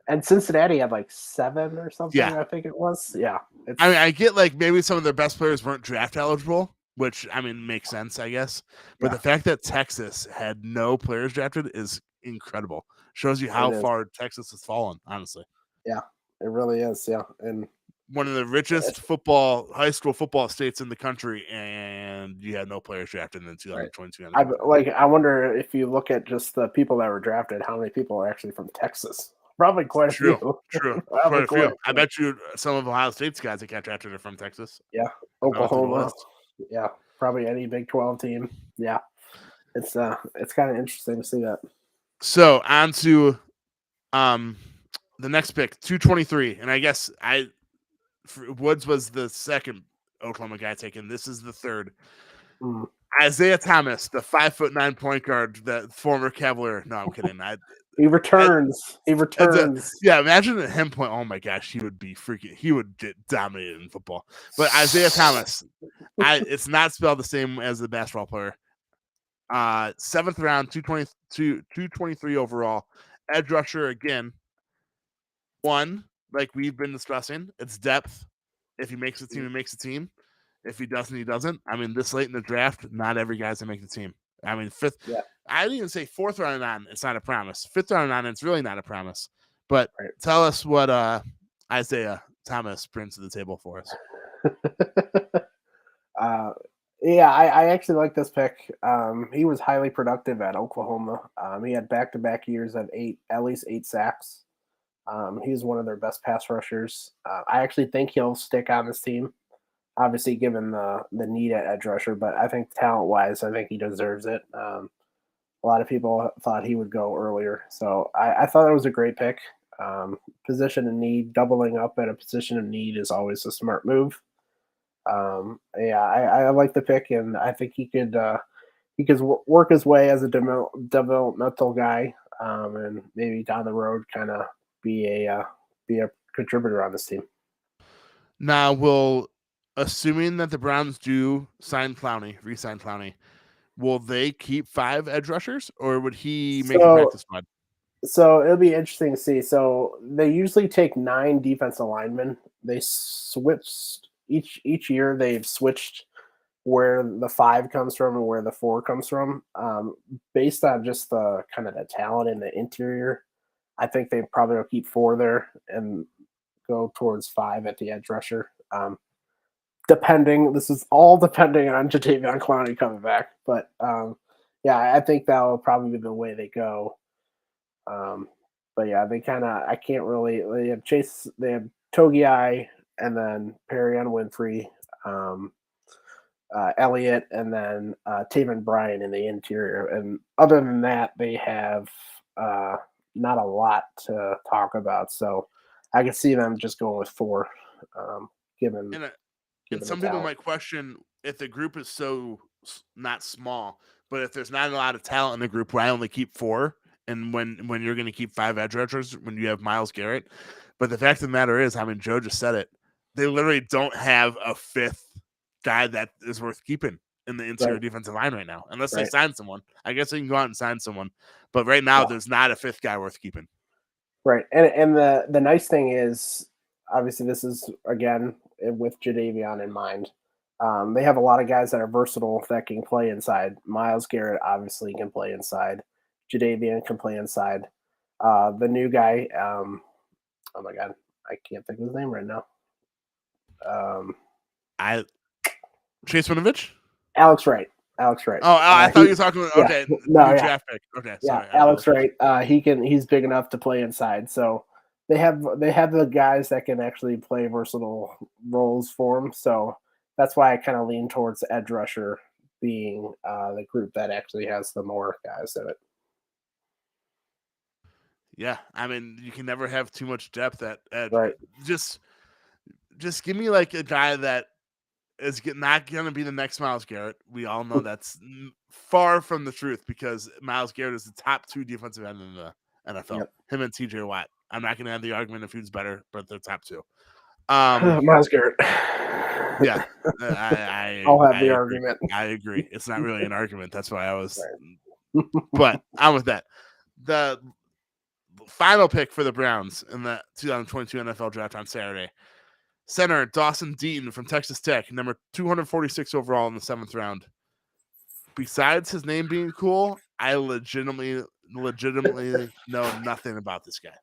And Cincinnati had like 7 or something. Yeah. I think it was. Yeah. I mean, I get like maybe some of their best players weren't draft eligible, which I mean makes sense, I guess. But the fact that Texas had no players drafted is incredible. Shows you how far Texas has fallen, honestly. Yeah, it really is. Yeah, and one of the richest high school football states in the country, and you had no players drafted in 2022. Right. I wonder if you look at just the people that were drafted, how many people are actually from Texas? Probably quite a few. True. Quite a few. I bet you some of Ohio State's guys that got drafted are from Texas. Yeah. Oklahoma. Yeah. Probably any Big 12 team. Yeah. It's kind of interesting to see that. So on to the next pick, 223. And I guess Woods was the 2nd Oklahoma guy taken. This is the 3rd. Isaiah Thomas, the 5'9" point guard, the former Cavalier. No, I'm kidding. He returns. Yeah, imagine him point. Oh my gosh, he would get dominated in football. But Isaiah Thomas, it's not spelled the same as the basketball player. 7th round, 223 overall. Edge rusher again. 1, like we've been discussing, it's depth. If he makes the team, he makes the team. If he doesn't, he doesn't. I mean, this late in the draft, not every guy's gonna make the team. I mean, fifth. Yeah. I didn't even say fourth round on. It's not a promise. Fifth round on. It's really not a promise. But Right. tell us what Isaiah Thomas brings to the table for us. Yeah, I actually like this pick. He was highly productive at Oklahoma. He had back-to-back years of at least 8 sacks. He's one of their best pass rushers. I actually think he'll stick on this team. Obviously, given the need at edge rusher, but I think talent-wise, I think he deserves it. A lot of people thought he would go earlier, so I thought it was a great pick. Position of need, doubling up at a position of need is always a smart move. Yeah, I like the pick, and I think he could work his way as a developmental guy, and maybe down the road, kind of be a contributor on this team. Now, assuming that the Browns do re-sign Clowney, will they keep 5 edge rushers, or would he make a practice squad? So it'll be interesting to see. So they usually take 9 defensive linemen. They switched each year. They've switched where the 5 comes from and where the 4 comes from, based on just the kind of the talent in the interior. I think they probably will keep 4 there and go towards 5 at the edge rusher. This is all depending on Jadeveon Clowney coming back, but yeah, I think that will probably be the way they go. But yeah, I can't really. They have Togiai, and then Perrion Winfrey, Elliott, and then Taven Bryan in the interior. And other than that, they have not a lot to talk about. So I can see them just going with 4, given. And some people might question if the group is so not small, but if there's not a lot of talent in the group, why only keep 4? And when you're going to keep 5 edge rushers when you have Myles Garrett. But the fact of the matter is, I mean, Joe just said it. They literally don't have a 5th guy that is worth keeping in the interior defensive line right now, unless they sign someone. I guess they can go out and sign someone. But right now, there's not a 5th guy worth keeping. Right. And the nice thing is, obviously, this is, again, with Jadeveon in mind. They have a lot of guys that are versatile that can play inside. Myles Garrett obviously can play inside. Jadeveon can play inside. The new guy, oh my God, I can't think of his name right now. Chase Winovich? Alex Wright. Oh, I thought you were talking about draft pick. Okay, sorry. Yeah, Alex Wright. He's big enough to play inside. So they have the guys that can actually play versatile roles for him. So that's why I kind of lean towards edge rusher being the group that actually has the more guys in it. Yeah, I mean, you can never have too much depth at edge. Right. Just give me like a guy that is not going to be the next Myles Garrett. We all know that's far from the truth, because Myles Garrett is the top 2 defensive end in the NFL. Yep. Him and TJ Watt. I'm not going to have the argument if who's better, but they're top 2. Myles Garrett. Yeah, I'll have the argument. I agree. It's not really an argument. That's why I was. Right. But I'm with that. The final pick for the Browns in the 2022 NFL Draft on Saturday. Center Dawson Deaton from Texas Tech, number 246 overall in the 7th round. Besides his name being cool, I legitimately know nothing about this guy.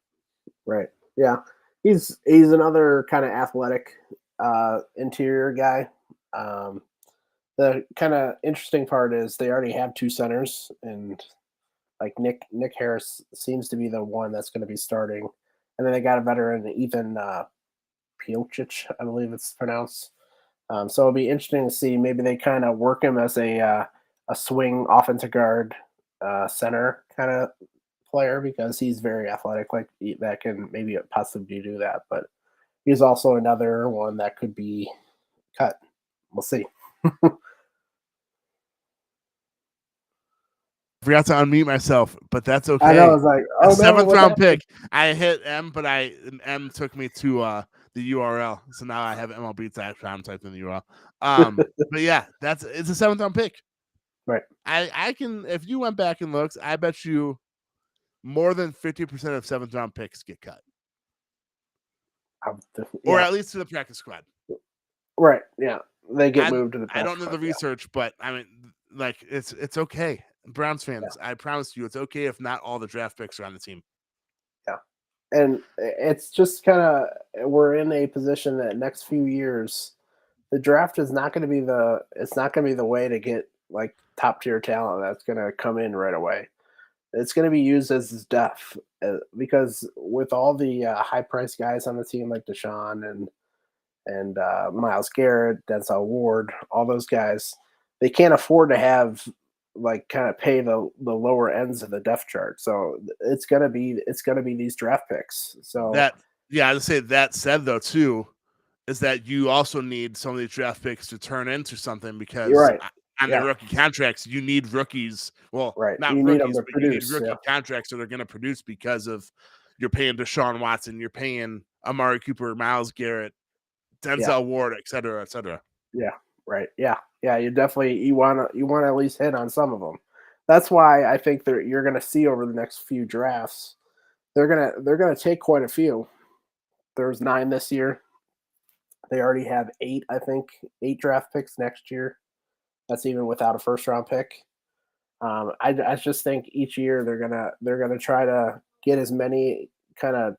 Right. Yeah. He's another kind of athletic interior guy. The kind of interesting part is they already have 2 centers, and like Nick Harris seems to be the one that's going to be starting. And then they got a veteran, Ethan Piocic, I believe it's pronounced. So it'll be interesting to see. Maybe they kind of work him as a swing offensive guard center kind of player, because he's very athletic, like that can maybe possibly do that. But he's also another one that could be cut. We'll see. Forgot to unmute myself, but that's okay. I know. I was like, oh, 7th round pick. I hit M, but M took me to the URL, so now I have MLB.com typed in the URL. But yeah, it's a 7th round pick. Right. I can, if you went back and looked, I bet you more than 50% of 7th round picks get cut, or at least to the practice squad. Right. Yeah, they get moved to the practice I don't know the research, but I mean, like it's okay. Browns fans, I promise you, it's okay if not all the draft picks are on the team. Yeah. And it's just kind of, we're in a position that next few years, the draft is not going to be the way to get like top tier talent that's going to come in right away. It's going to be used as depth because with all the high price guys on the team like Deshaun and Myles Garrett, Denzel Ward, all those guys, they can't afford to have like kind of pay the lower ends of the depth chart. So it's gonna be these draft picks. So I would say that said though too, is that you also need some of these draft picks to turn into something because you're right. On the rookie contracts, you need rookies. Well, not you rookies, need them to but produce, you need rookie contracts that are going to produce because of you're paying Deshaun Watson, you're paying Amari Cooper, Myles Garrett, Denzel Ward, et cetera, et cetera. Yeah, right. Yeah. You definitely you want to at least hit on some of them. That's why I think that you're going to see over the next few drafts, they're gonna take quite a few. There's 9 this year. They already have 8, I think, 8 draft picks next year. That's even without a first round pick. I just think each year they're gonna try to get as many kind of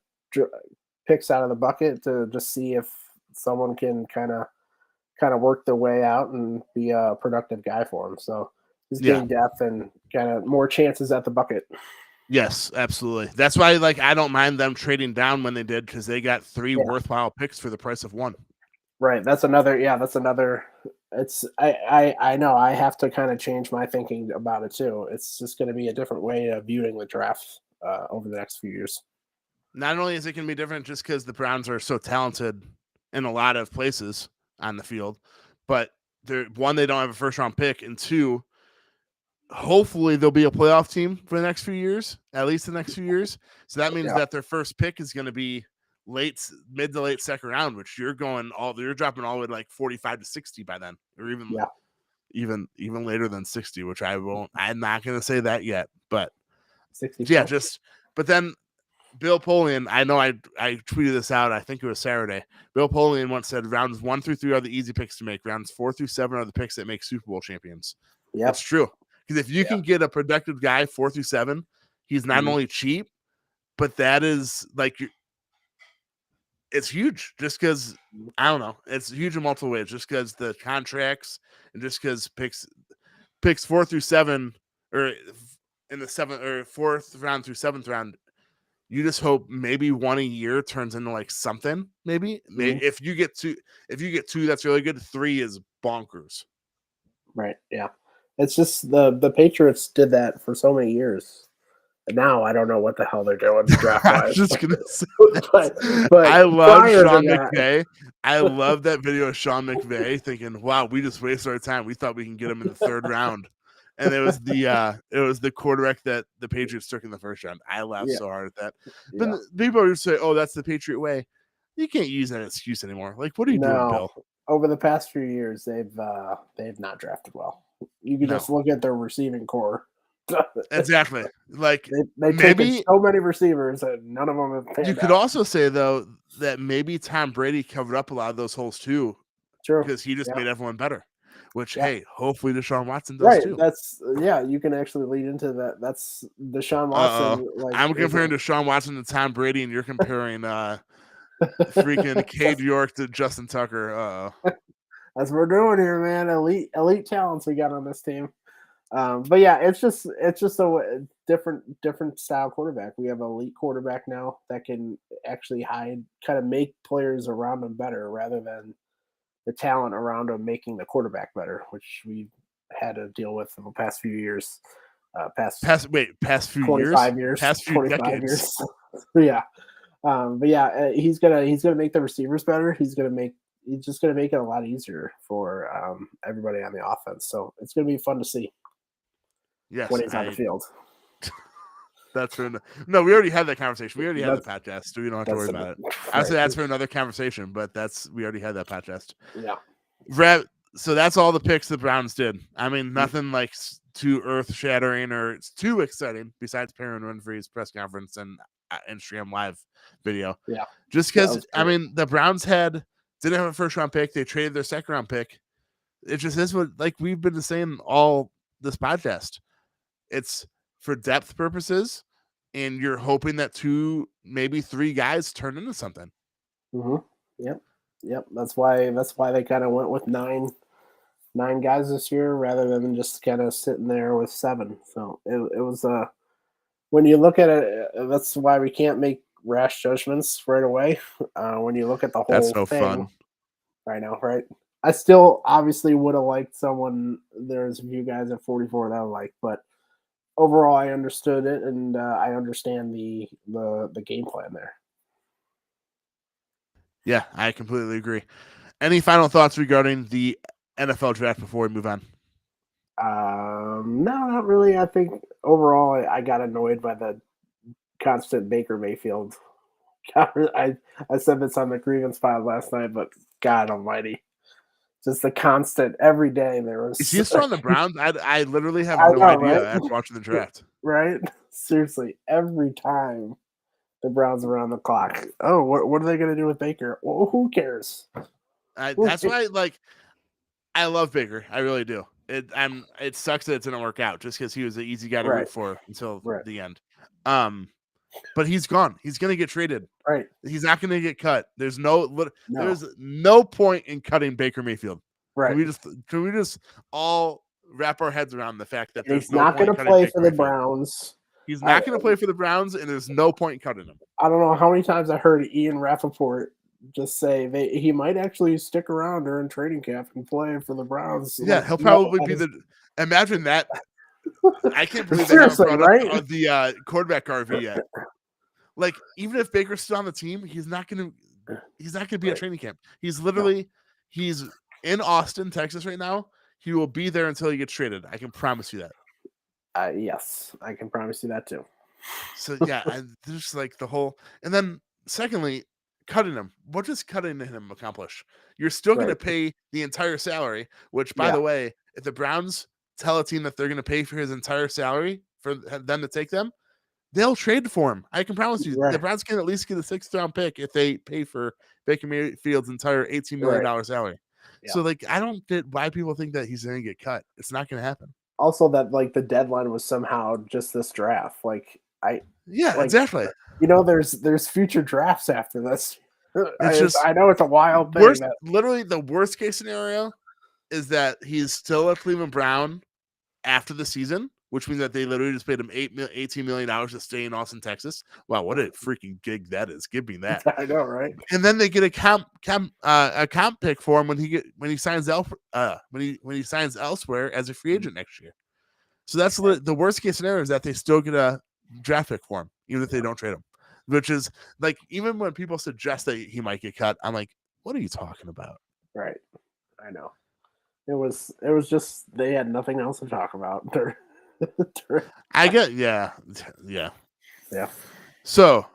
picks out of the bucket to just see if someone can kind of work their way out and be a productive guy for them. So just getting depth and kind of more chances at the bucket. Yes, absolutely. That's why, like, I don't mind them trading down when they did because they got 3 worthwhile picks for the price of 1. Right. That's another. It's I know I have to kind of change my thinking about it too. It's just going to be a different way of viewing the draft over the next few years. Not only is it going to be different just because the Browns are so talented in a lot of places on the field, but they don't have a first round pick, and 2, hopefully they'll be a playoff team for the next few years, at least the next few years. So that means that their first pick is going to be mid to late second round, which you're dropping all the way to like 45 to 60 by then, or even later than 60, which I'm not going to say that yet, but 60. But then Bill Polian, I know I tweeted this out, I think it was Saturday. Bill Polian once said rounds 1 through 3 are the easy picks to make. Rounds 4 through 7 are the picks that make Super Bowl champions. Yeah, it's true. Because if you can get a productive guy 4 through 7, he's not only cheap, but that is like it's huge. Just because I don't know, it's huge in multiple ways. Just because the contracts and just because picks 4 through 7 or in the 7th or 4th round through 7th round, you just hope maybe 1 a year turns into like something. Maybe if you get 2, that's really good. 3 is bonkers. Right. Yeah. It's just the Patriots did that for so many years. Now I don't know what the hell they're doing draft wise. I was just gonna say but I love Sean McVay. I love that video of Sean McVay thinking, "Wow, we just wasted our time. We thought we can get him in the 3rd round." And it was the quarterback that the Patriots took in the 1st round. I laughed so hard at that. But people would say, "Oh, that's the Patriot way." You can't use that excuse anymore. Like, what are you doing, Bill? Over the past few years, they've not drafted well. You can just look at their receiving core. Exactly. Like they taken so many receivers and none of them have panned You could also say though that maybe Tom Brady covered up a lot of those holes too. True. Because he just made everyone better. Which hey, hopefully Deshaun Watson does too. That's you can actually lead into that. That's Deshaun Watson. I'm comparing Deshaun Watson to Tom Brady, and you're comparing freaking Cade York to Justin Tucker. That's what we're doing here, man. Elite talents we got on this team. But yeah, it's just a different style quarterback. We have an elite quarterback now that can actually kind of make players around him better rather than the talent around him making the quarterback better, which we've had to deal with in the past few years. Past few 25 years, past few 25 decades. Years. Yeah. But yeah, he's gonna make the receivers better. He's just gonna make it a lot easier for everybody on the offense. So it's gonna be fun to see. Yes, when he's on the field. That's for no. We already had that conversation. We already had the podcast, so we don't have to worry about it. I would say that's for another conversation, but we already had that podcast. Yeah. So that's all the picks the Browns did. I mean, nothing like too earth shattering or it's too exciting. Besides Perrin Winfrey's press conference and Instagram live video. Yeah. Just because I mean the Browns didn't have a 1st round pick. They traded their 2nd round pick. It just is what like we've been saying all this podcast. It's for depth purposes, and you're hoping that 2, maybe 3 guys turn into something. Yep. That's why they kind of went with nine guys this year rather than just kind of sitting there with 7. So it was when you look at it, that's why we can't make rash judgments right away. When you look at the whole That's no thing, fun. I know, right? I still obviously would have liked someone. There's a few guys at 44 that I like, but overall, I understood it, and I understand the game plan there. Yeah, I completely agree. Any final thoughts regarding the NFL draft before we move on? No, not really. I think overall, I got annoyed by the constant Baker Mayfield. I said this on the grievance file last night, but God Almighty, just the constant every day there was. Is he still on the Browns? I literally have I no know, idea right? after watching the draft. Right? Seriously, every time the Browns are on the clock. Oh, what are they going to do with Baker? Well, who cares? That's why, like, I love Baker. I really do. It sucks that it didn't work out just because he was an easy guy to root for until the end. But he's gone. He's going to get traded. Right. He's not going to get cut. There's no point in cutting Baker Mayfield. Right. Can we just all wrap our heads around the fact that he's not going to play for the Browns. He's not going to play for the Browns, and there's no point in cutting him. I don't know how many times I heard Ian Rappaport just say he might actually stick around during training camp and play for the Browns. Yeah, he'll probably be imagine that. I can't believe they haven't brought up the quarterback RV yet. Like, even if Baker's still on the team, he's not going to be at training camp. He's literally he's in Austin, Texas right now. He will be there until he gets traded. I can promise you that. Yes, I can promise you that too. So yeah, there's like the whole, and then secondly, cutting him. What does cutting him accomplish? You're still going to pay the entire salary. Which, by the way, if the Browns tell a team that they're going to pay for his entire salary for them to take them, they'll trade for him. I can promise you, the Browns can at least get a 6th round pick if they pay for Baker Mayfield's entire $18 million salary. Yeah. So, like, I don't get why people think that he's going to get cut. It's not going to happen. Also, that like the deadline was somehow just this draft. Exactly. You know, there's future drafts after this. I know it's a wild thing. Literally, the worst case scenario is that he's still a Cleveland Brown after the season, which means that they literally just paid him $18 million to stay in Austin, Texas. Wow, what a freaking gig that is! Give me that. I know, right? And then they get a comp pick for him when he signs elsewhere as a free agent next year. So that's the worst case scenario, is that they still get a draft pick for him, even if they don't trade him. Which is like, even when people suggest that he might get cut, I'm like, what are you talking about? Right. I know. It was just they had nothing else to talk about. I get yeah. So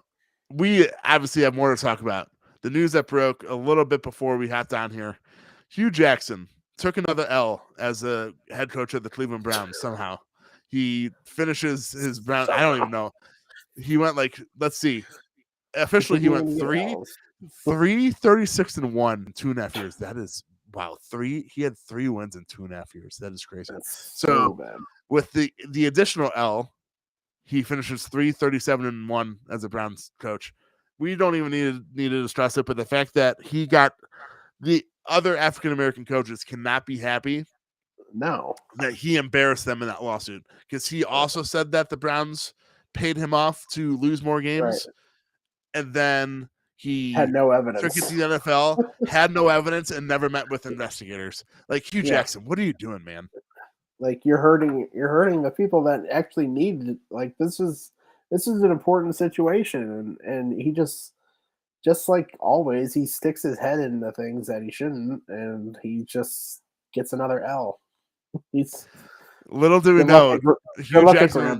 we obviously have more to talk about. The news that broke a little bit before we hopped on here: Hugh Jackson took another L as a head coach of the Cleveland Browns. Somehow he finishes his Brown. I don't even know. He went like, let's see. Officially, he went 36-1 in 2.5 years. That is wow. He had 3 wins in 2.5 years. That is crazy. That's so bad. With the additional L, he finishes 37-1 as a Browns coach. We don't even need to stress it, but the fact that he got the other African American coaches cannot be happy. No, that he embarrassed them in that lawsuit, because he also said that the Browns paid him off to lose more games, and then he had no evidence. Took it to the NFL, had no evidence, and never met with investigators. Like, Hugh Jackson, what are you doing, man? Like, you're hurting the people that actually need it. Like, this is an important situation, and he just like always, he sticks his head into things that he shouldn't, and he just gets another L. He's little do we know Hugh Jackson.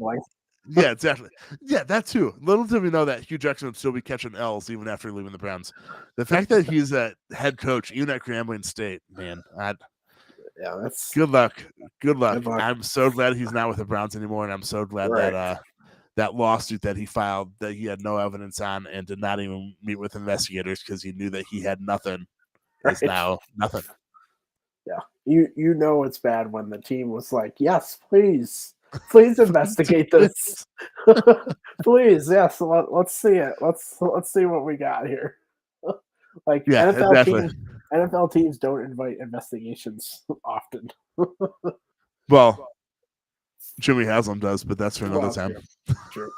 Yeah, exactly. Yeah, that too. Little did we know that Hugh Jackson would still be catching L's even after leaving the Browns. The fact that he's a head coach even at Grambling State, man, that's good luck. Good luck. I'm so glad he's not with the Browns anymore, and I'm so glad that that lawsuit that he filed that he had no evidence on and did not even meet with investigators because he knew that he had nothing is now nothing. Yeah, you know it's bad when the team was like, yes, please. Please investigate this. Please, yes. Let's see it. Let's see what we got here. Like Yeah, definitely. NFL teams don't invite investigations often. Well, Jimmy Haslam does, but that's for another time. True.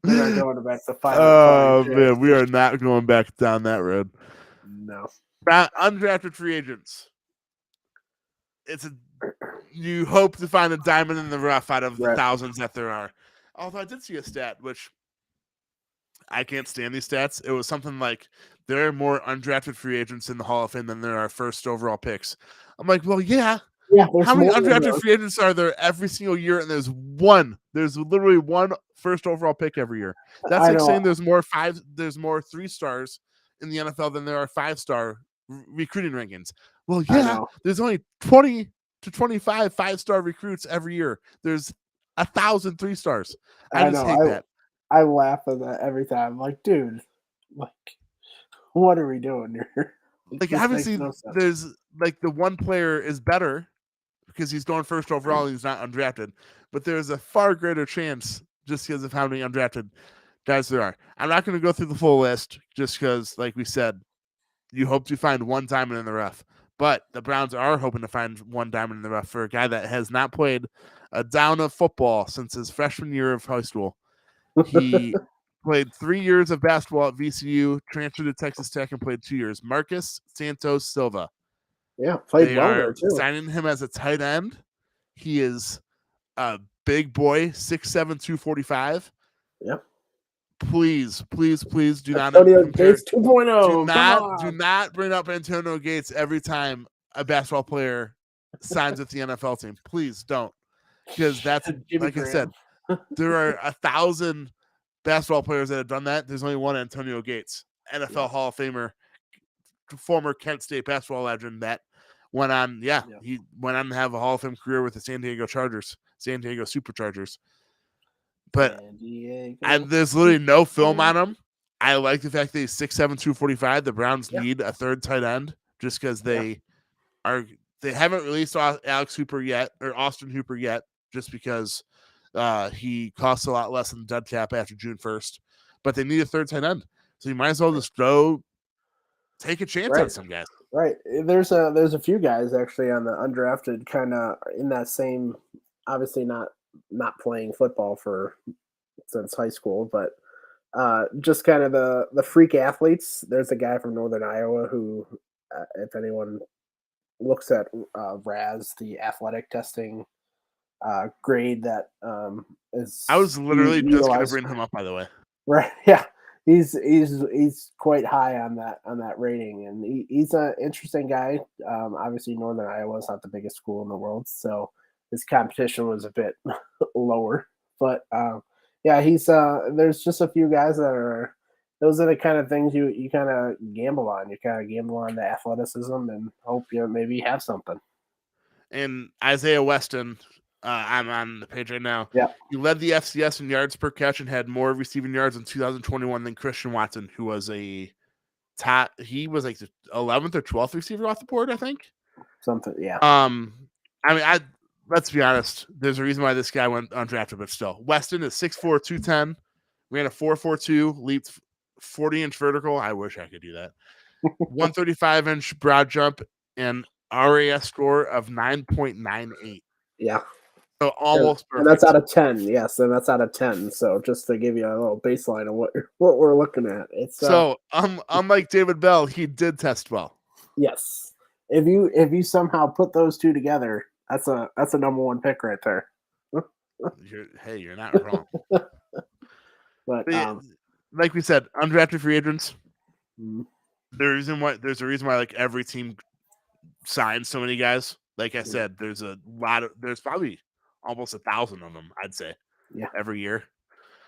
We're not going back to 5. Oh man, we are not going back down that road. No. Undrafted free agents. You hope to find a diamond in the rough out of the thousands that there are. Although I did see a stat, which I can't stand these stats. It was something like there are more undrafted free agents in the Hall of Fame than there are first overall picks. I'm like, well, yeah. How many undrafted free agents are there every single year? And there's literally one first overall pick every year. That's like saying there's more 3-stars in the NFL than there are 5-star recruiting rankings. Well, yeah, there's only 20 to 25 5-star recruits every year. There's 1,000 3-stars. I just hate that. I laugh at that every time. I'm like, dude, like, what are we doing here? Like, obviously, there's like the one player is better because he's going first overall and he's not undrafted. But there's a far greater chance just because of how many undrafted guys there are. I'm not going to go through the full list just because, like we said, you hope to find one diamond in the rough. But the Browns are hoping to find one diamond in the rough for a guy that has not played a down of football since his freshman year of high school. He played 3 years of basketball at VCU, transferred to Texas Tech, and played 2 years. Marcus Santos Silva. Yeah, played they well are there too. Signing him as a tight end. He is a big boy, 6'7", 245. Yep. Please do not compare. Gates 2.0. Do not bring up Antonio Gates every time a basketball player signs with the NFL team. Please don't, because that's like I said. There are 1,000 basketball players that have done that. There's only one Antonio Gates, NFL Hall of Famer, former Kent State basketball legend that went on. He went on to have a Hall of Fame career with the San Diego Superchargers. But there's literally no film on him. I like the fact that he's 6'7", 245. The Browns need a third tight end just because they haven't released Alex Hooper yet or Austin Hooper yet, just because he costs a lot less than the dead cap after June 1st. But they need a third tight end. So you might as well just go take a chance on some guys. Right. There's a few guys actually on the undrafted kind of in that same, obviously not playing football since high school, but just kind of the freak athletes. There's a guy from Northern Iowa who, if anyone looks at RAS, the athletic testing grade that is. I was literally just going to bring him up, by the way. Right. Yeah. He's quite high on that rating, and he's an interesting guy. Obviously, Northern Iowa is not the biggest school in the world, so his competition was a bit lower. But he's there's just a few guys that those are the kind of things you kind of gamble on. You kind of gamble on the athleticism and hope you maybe have something. And Isaiah Weston, I'm on the page right now. Yeah, he led the FCS in yards per catch and had more receiving yards in 2021 than Christian Watson, who was he was like the 11th or 12th receiver off the board, I think. Something, yeah. Let's be honest. There's a reason why this guy went undrafted, but still, Weston is 6'4", 210, ran a 4.42, leaped 40-inch vertical. I wish I could do that. 135-inch broad jump and RAS score of 9.98. Yeah. So almost perfect. And that's out of 10. Yes, and that's out of 10. So just to give you a little baseline of what we're looking at. It's so unlike David Bell, he did test well. Yes. If you somehow put those two together, that's a number one pick right there. You're not wrong. But like we said, undrafted free agents. There's a reason why like every team signs so many guys. Like I said, there's probably almost 1,000 of them, I'd say. Yeah. Every year.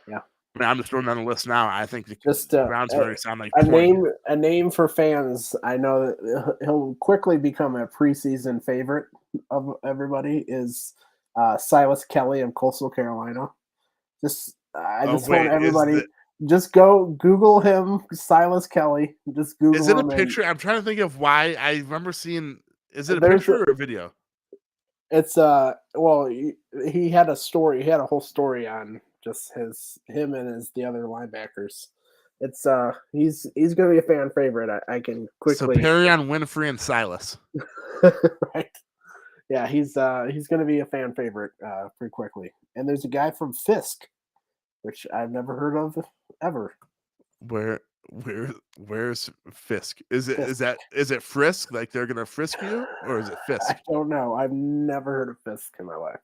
Yeah. I mean, I'm just throwing down the list now. I think the Browns already sound like a name for fans. I know that he'll quickly become a preseason favorite of everybody is Silas Kelly of Coastal Carolina. I just want everybody just go Google him, Silas Kelly. Just Google him. Is it a picture? I'm trying to think of why I remember seeing. Is it a picture or a video? It's well, he had a story. He had a whole story on just him and the other linebackers. It's he's gonna be a fan favorite. I can So quickly Perrion, Winfrey, and Silas. right. Yeah, he's gonna be a fan favorite pretty quickly. And there's a guy from Fisk, which I've never heard of ever. Where's Fisk? Is Fisk. it Frisk? Like they're gonna frisk you, or is it I Fisk? don't know. I've never heard of Fisk in my life.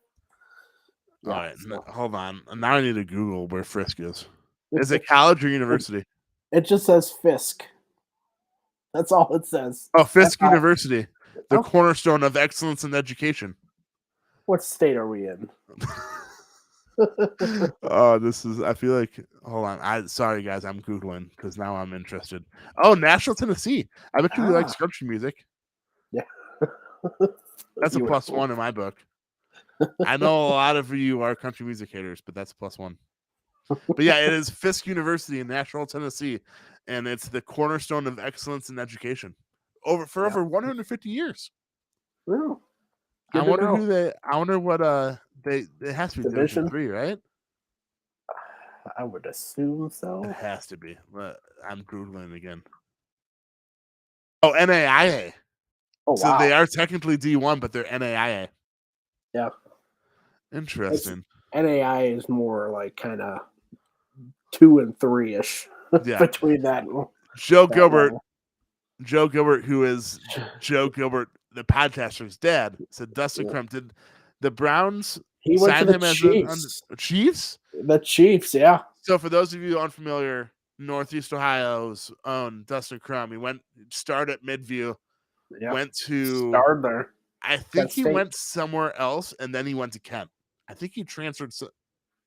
All Yeah, right, so. hold on. Now I need to Google where Frisk is. Is it college or university? It just says Fisk. That's all it says. Oh, Fisk University, the Okay. cornerstone of excellence in education. What state are we in? Oh, this is. I feel like. Hold on. Sorry guys, I'm googling because now I'm interested. Oh, Nashville, Tennessee. I bet you likes country music. Yeah, that's a +1 in my book. I know a lot of you are country music haters, but that's a +1. But yeah, it is Fisk University in Nashville, Tennessee, and it's the cornerstone of excellence in education over 150 years. Ooh, I wonder who they. I wonder what they. It has to be Division 3, right? I would assume so. It has to be. I'm googling again. Oh, NAIA. Oh, so wow. they are technically D1, but they're NAIA. Yeah. Interesting. NAIA is more like kind of 2 and 3-ish between that. Joe Gilbert. Level. Joe Gilbert, who is Joe Gilbert, the podcaster's dad, said Dustin Crump did the Browns he went to the Chiefs. Chiefs? The Chiefs, yeah. So for those of you unfamiliar, Northeast Ohio's own Dustin Crump, he started at Midview, went to starred there. I think he went somewhere else, and then he went to Kent. I think he transferred.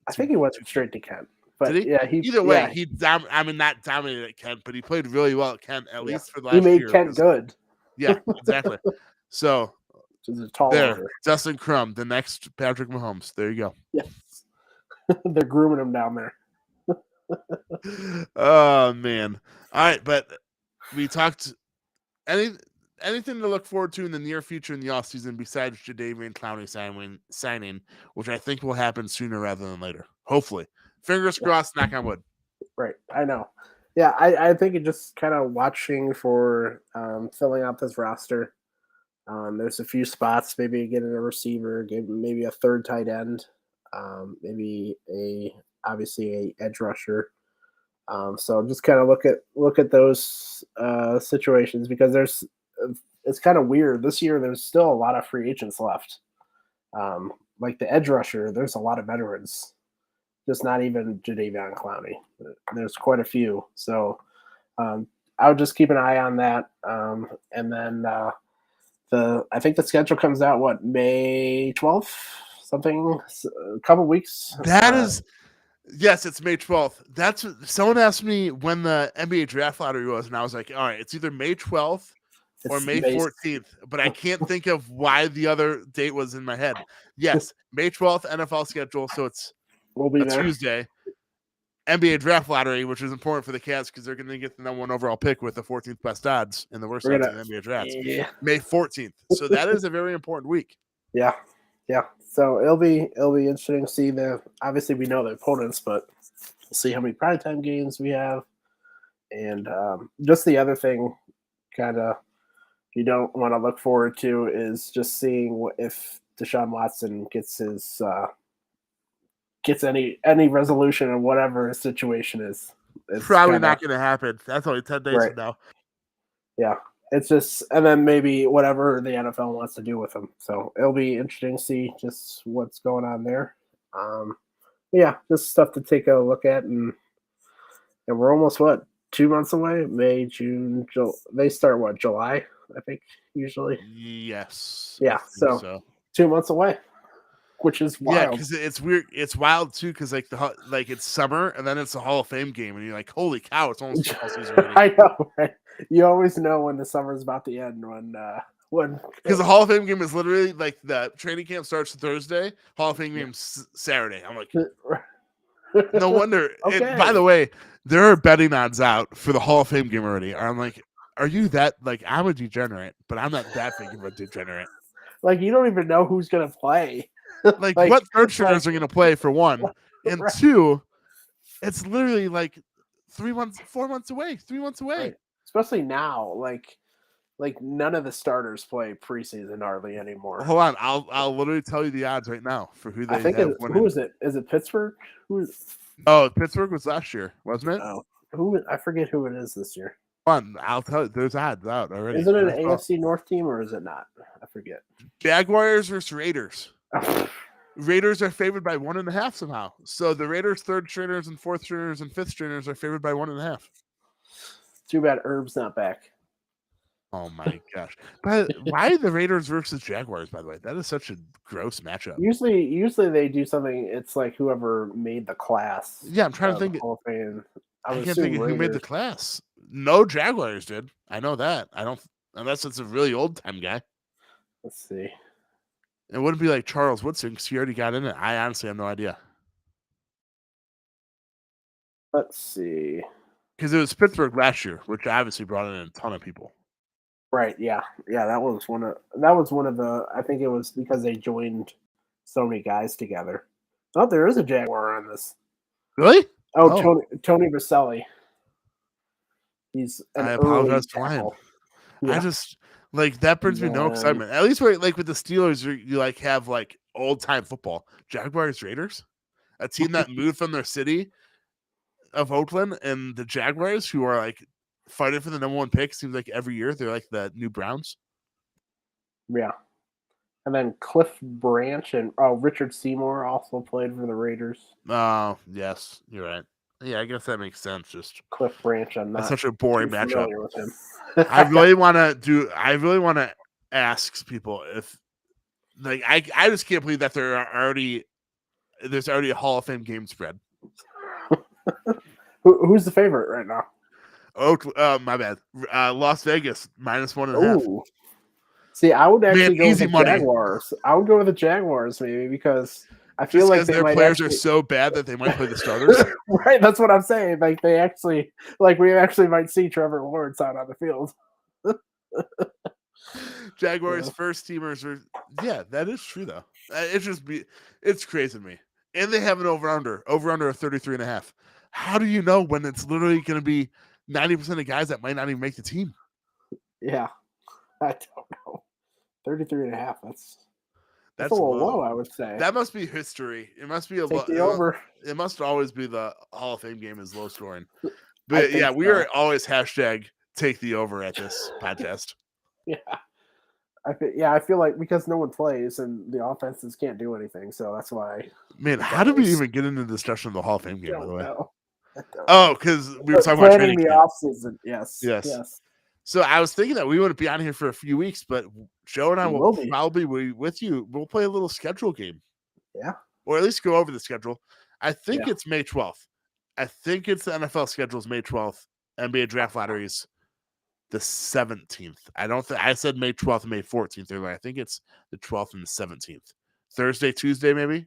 I think he went straight to Kent. But did he? Yeah, either way, he not dominated at Kent, but he played really well at Kent, at least for the last year. He made Kent good. Yeah, exactly. So there, Dustin Crump, the next Patrick Mahomes. There you go. Yes. They're grooming him down there. Oh man. All right, but we talked anything to look forward to in the near future in the offseason besides Jadeveon Clowney signing, which I think will happen sooner rather than later. Hopefully. Fingers crossed, knock on wood. Right. I know. Yeah, I think it just kind of watching for filling out this roster. There's a few spots, maybe getting a receiver, maybe a third tight end, maybe obviously a edge rusher. So just kind of look at those situations because it's kind of weird. This year there's still a lot of free agents left. Like the edge rusher, there's a lot of veterans. Just not even Jadeveon Clowney. There's quite a few. So I would just keep an eye on that. And then I think the schedule comes out, May 12th? Something, a couple weeks. That is, yes, it's May 12th. Someone asked me when the NBA draft lottery was, and I was like, all right, it's either May 12th or May 14th, but I can't think of why the other date was in my head. Yes, May 12th NFL schedule, so it's Tuesday. NBA draft lottery, which is important for the Cats because they're going to get the #1 overall pick with the 14th best odds in the worst odds in the NBA draft. Yeah. May 14th. So that is a very important week. Yeah. So it'll be interesting to see obviously we know the opponents, but we'll see how many primetime games we have. And just the other thing kind of you don't want to look forward to is just seeing if Deshaun Watson gets his any resolution of whatever his situation is. It's probably not going to happen. That's only 10 days from now. Yeah. It's just, and then maybe whatever the NFL wants to do with him. So it'll be interesting to see just what's going on there. Yeah, just stuff to take a look at. And we're almost, 2 months away? May, June, they start, July, I think, usually? Yes. Yeah, so 2 months away. Which is wild. Yeah, because it's weird. It's wild too, because it's summer and then it's a Hall of Fame game, and you're like, "Holy cow! It's almost football season already." I know, right? You always know when the summer's about to end when because the Hall of Fame game is literally like the training camp starts Thursday, Hall of Fame game's Saturday. I'm like, no wonder. Okay. And by the way, there are betting odds out for the Hall of Fame game already. I'm like, are you that I'm a degenerate, but I'm not that big of a degenerate. Like you don't even know who's gonna play. Like what third stringers are going to play for one, and Right. two, it's literally like 3 months, 4 months away, 3 months away. Right. Especially now, like none of the starters play preseason hardly anymore. Hold on, I'll literally tell you the odds right now for who I they think have winning. who is it? Is it Pittsburgh? Who is? Oh, Pittsburgh was last year, wasn't it? Oh, who? I forget who it is this year. Fun. I'll tell you. There's odds out already. Is it an AFC North team or is it not? I forget. Jaguars versus Raiders. Raiders are favored by 1.5 somehow. So the Raiders' third stringers and fourth stringers and fifth stringers are favored by 1.5. Too bad Herb's not back. Oh my gosh! But why the Raiders versus Jaguars? By the way, that is such a gross matchup. Usually they do something. It's like whoever made the class. Yeah, I'm trying to think. Hall of Fame. I can't think of who made the class. No Jaguars did. I know that. I don't, unless it's a really old time guy. Let's see. It wouldn't be like Charles Woodson because he already got in it. I honestly have no idea. Let's see. Because it was Pittsburgh last year, which obviously brought in a ton of people. Right. Yeah. That was one of the. I think it was because they joined so many guys together. Oh, there is a Jaguar on this. Really? Oh. Tony Vaselli. He's I apologize for lying. Yeah. I just like that brings me no excitement. At least like with the Steelers, you like have like old time football. Jaguars Raiders, a team that moved from their city of Oakland, and the Jaguars, who are like fighting for the number 1 pick, seems like every year they're like the new Browns. Yeah. And then Cliff Branch and Richard Seymour also played for the Raiders. Oh, yes, you're right. Yeah, I guess that makes sense. Just Cliff Branch. I'm not. That's such a boring matchup. With him. I really want to ask people if, like, I just can't believe that there's already a Hall of Fame game spread. Who's the favorite right now? Oh, my bad. Las Vegas -1.5. See, I would actually go with the Jaguars. I would go with the Jaguars maybe because I feel like their players are so bad that they might play the starters. Right, that's what I'm saying. Like we actually might see Trevor Lawrence out on the field. Jaguars first teamers are that is true though. It's crazy to me. And they have an over under of 33.5. How do you know when it's literally going to be 90% of guys that might not even make the team? Yeah, I don't know. 33.5. That's a little low, I would say. That must be history. It must be over. It must always be the Hall of Fame game is low scoring. But yeah, we are always hashtag take the over at this podcast. Yeah. I feel like because no one plays and the offenses can't do anything, so that's why. Man, how did we even get into the discussion of the Hall of Fame game, by the way? Oh, because we were talking about training the offseason. Yes. So I was thinking that we wouldn't be on here for a few weeks, but Joe and I will probably be with you. We'll play a little schedule game. Yeah. Or at least go over the schedule. I think it's May 12th. I think it's the NFL schedule's May 12th. NBA draft lotteries the 17th. I said May 12th and May 14th earlier. I think it's the 12th and the 17th. Thursday, Tuesday, maybe?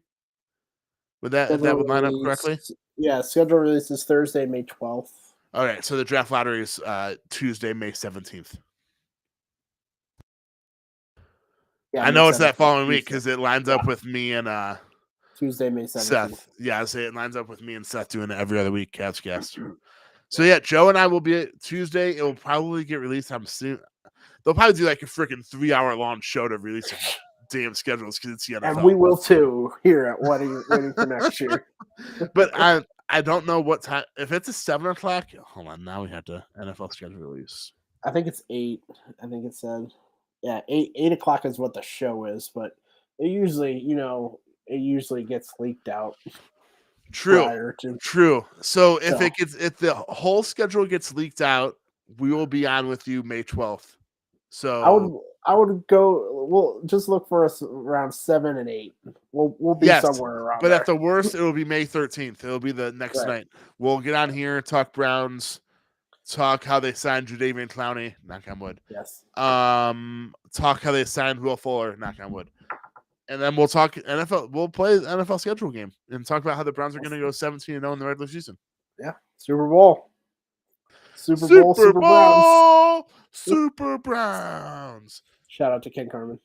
Would that line up correctly? Yeah, schedule release is Thursday, May 12th. All right, so the draft lottery is Tuesday, May 17th. Yeah, I know it's that following week because it lines up with me and Tuesday, May 17th. Seth. Yeah, I say it lines up with me and Seth doing it every other week, Cavscast. So yeah, Joe and I will be at Tuesday. It will probably get released soon. They'll probably do like a freaking 3-hour-long show to release damn schedules because it's the NFL. And we will too here at Waiting for Next Year. But I don't know what time. If it's a 7:00, hold on. Now we have to NFL schedule release. I think it's 8. I think it said, 8 o'clock is what the show is, but it usually gets leaked out. True. So if the whole schedule gets leaked out, we will be on with you May 12th. So I would go. We'll just look for us around 7 and 8. We'll be somewhere around. But there. At the worst, it will be May 13th. It'll be the next night. We'll get on here, talk Browns, talk how they signed Jadeveon Clowney, knock on wood. Yes. Talk how they signed Will Fuller, knock on wood. And then we'll talk NFL. We'll play the NFL schedule game and talk about how the Browns are going to go 17-0 in the regular season. Yeah, Super Bowl. Super Browns. Super Browns. Shout out to Ken Carmen.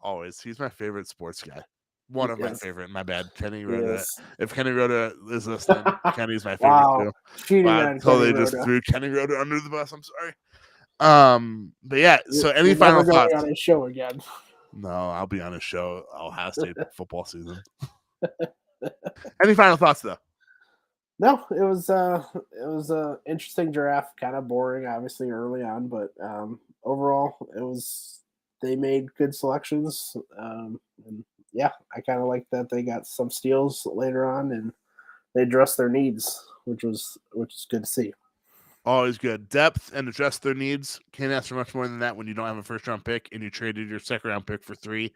Always. He's my favorite sports guy. One of my Yes. favorite. My bad. Kenny Rhoda. Yes. If Kenny Rhoda is listening, Kenny's my favorite Wow. too. Cheating Wow, on totally Kenny just Rhoda. threw Kenny Rhoda under the bus. I'm sorry. But yeah, so any You're final never going thoughts? on his show again. No, I'll be on his show. Ohio State football season. Any final thoughts though? No, it was a interesting draft, kind of boring, obviously early on, but overall, they made good selections, and yeah, I kind of like that they got some steals later on, and they addressed their needs, which is good to see. Always good. Depth and address their needs. Can't ask for much more than that when you don't have a first round pick and you traded your second round pick for 3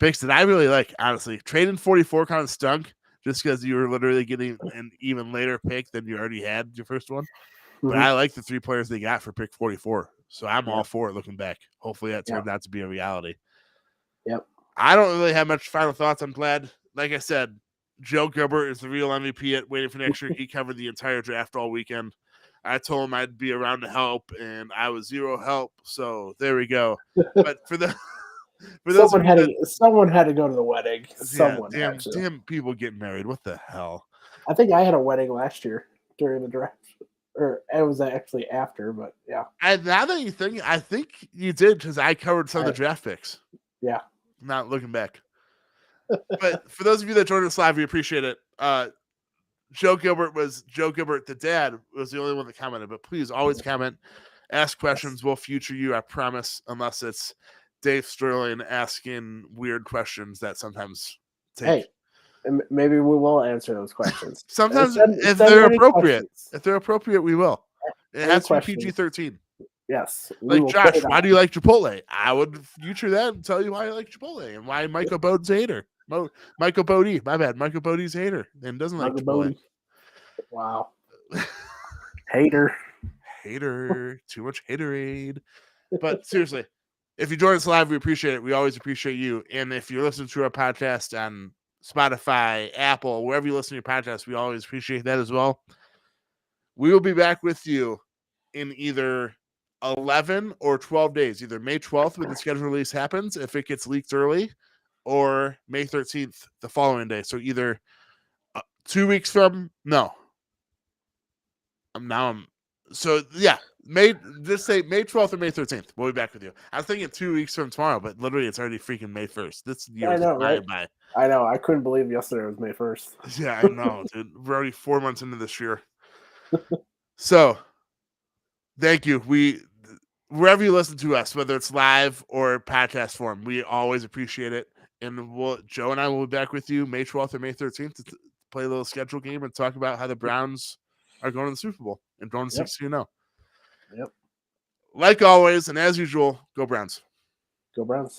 picks that I really like, honestly. Trading 44 kind of stunk just because you were literally getting an even later pick than you already had your first one. But I like the 3 players they got for pick 44. So I'm all for it looking back. Hopefully that turned out to be a reality. Yep. I don't really have much final thoughts. I'm glad. Like I said, Joe Gilbert is the real MVP at Waiting for Next Year. He covered the entire draft all weekend. I told him I'd be around to help, and I was zero help. So there we go. But for those someone had to go to the wedding. Damn people getting married. What the hell? I think I had a wedding last year during the draft, or it was actually after. But yeah. And now that you think, I think you did because I covered some of the draft picks. Yeah. Not looking back. But for those of you that joined us live, we appreciate it. Joe Gilbert, the dad, was the only one that commented. But please always comment, ask questions. We'll feature you, I promise, unless it's Dave Sterling asking weird questions that sometimes take. Hey, maybe we will answer those questions. Sometimes if they're appropriate. If they're appropriate, we will. It has to be PG-13. Yes. Like, Josh, why do you like Chipotle? I would future that and tell you why I like Chipotle and why Michael Bode's a hater. Michael Bode, my bad. Michael Bode's a hater and doesn't like Chipotle. Wow. Hater. Too much haterade. But seriously, if you join us live, we appreciate it. We always appreciate you. And if you're listening to our podcast on Spotify, Apple, wherever you listen to your podcast, we always appreciate that as well. We will be back with you in either 11 or 12 days, either May 12th when the schedule release happens, if it gets leaked early, or May 13th, the following day. So either 2 weeks from, just say May 12th or May 13th. We'll be back with you. I was thinking 2 weeks from tomorrow, but literally it's already freaking May 1st. This year is flying by. I know. I couldn't believe yesterday was May 1st. Yeah, I know, dude. We're already 4 months into this year. So, thank you. Wherever you listen to us, whether it's live or podcast form, we always appreciate it. And Joe and I will be back with you May 12th or May 13th to play a little schedule game and talk about how the Browns are going to the Super Bowl and going 6-0. Yep. Like always, and as usual, go Browns. Go Browns.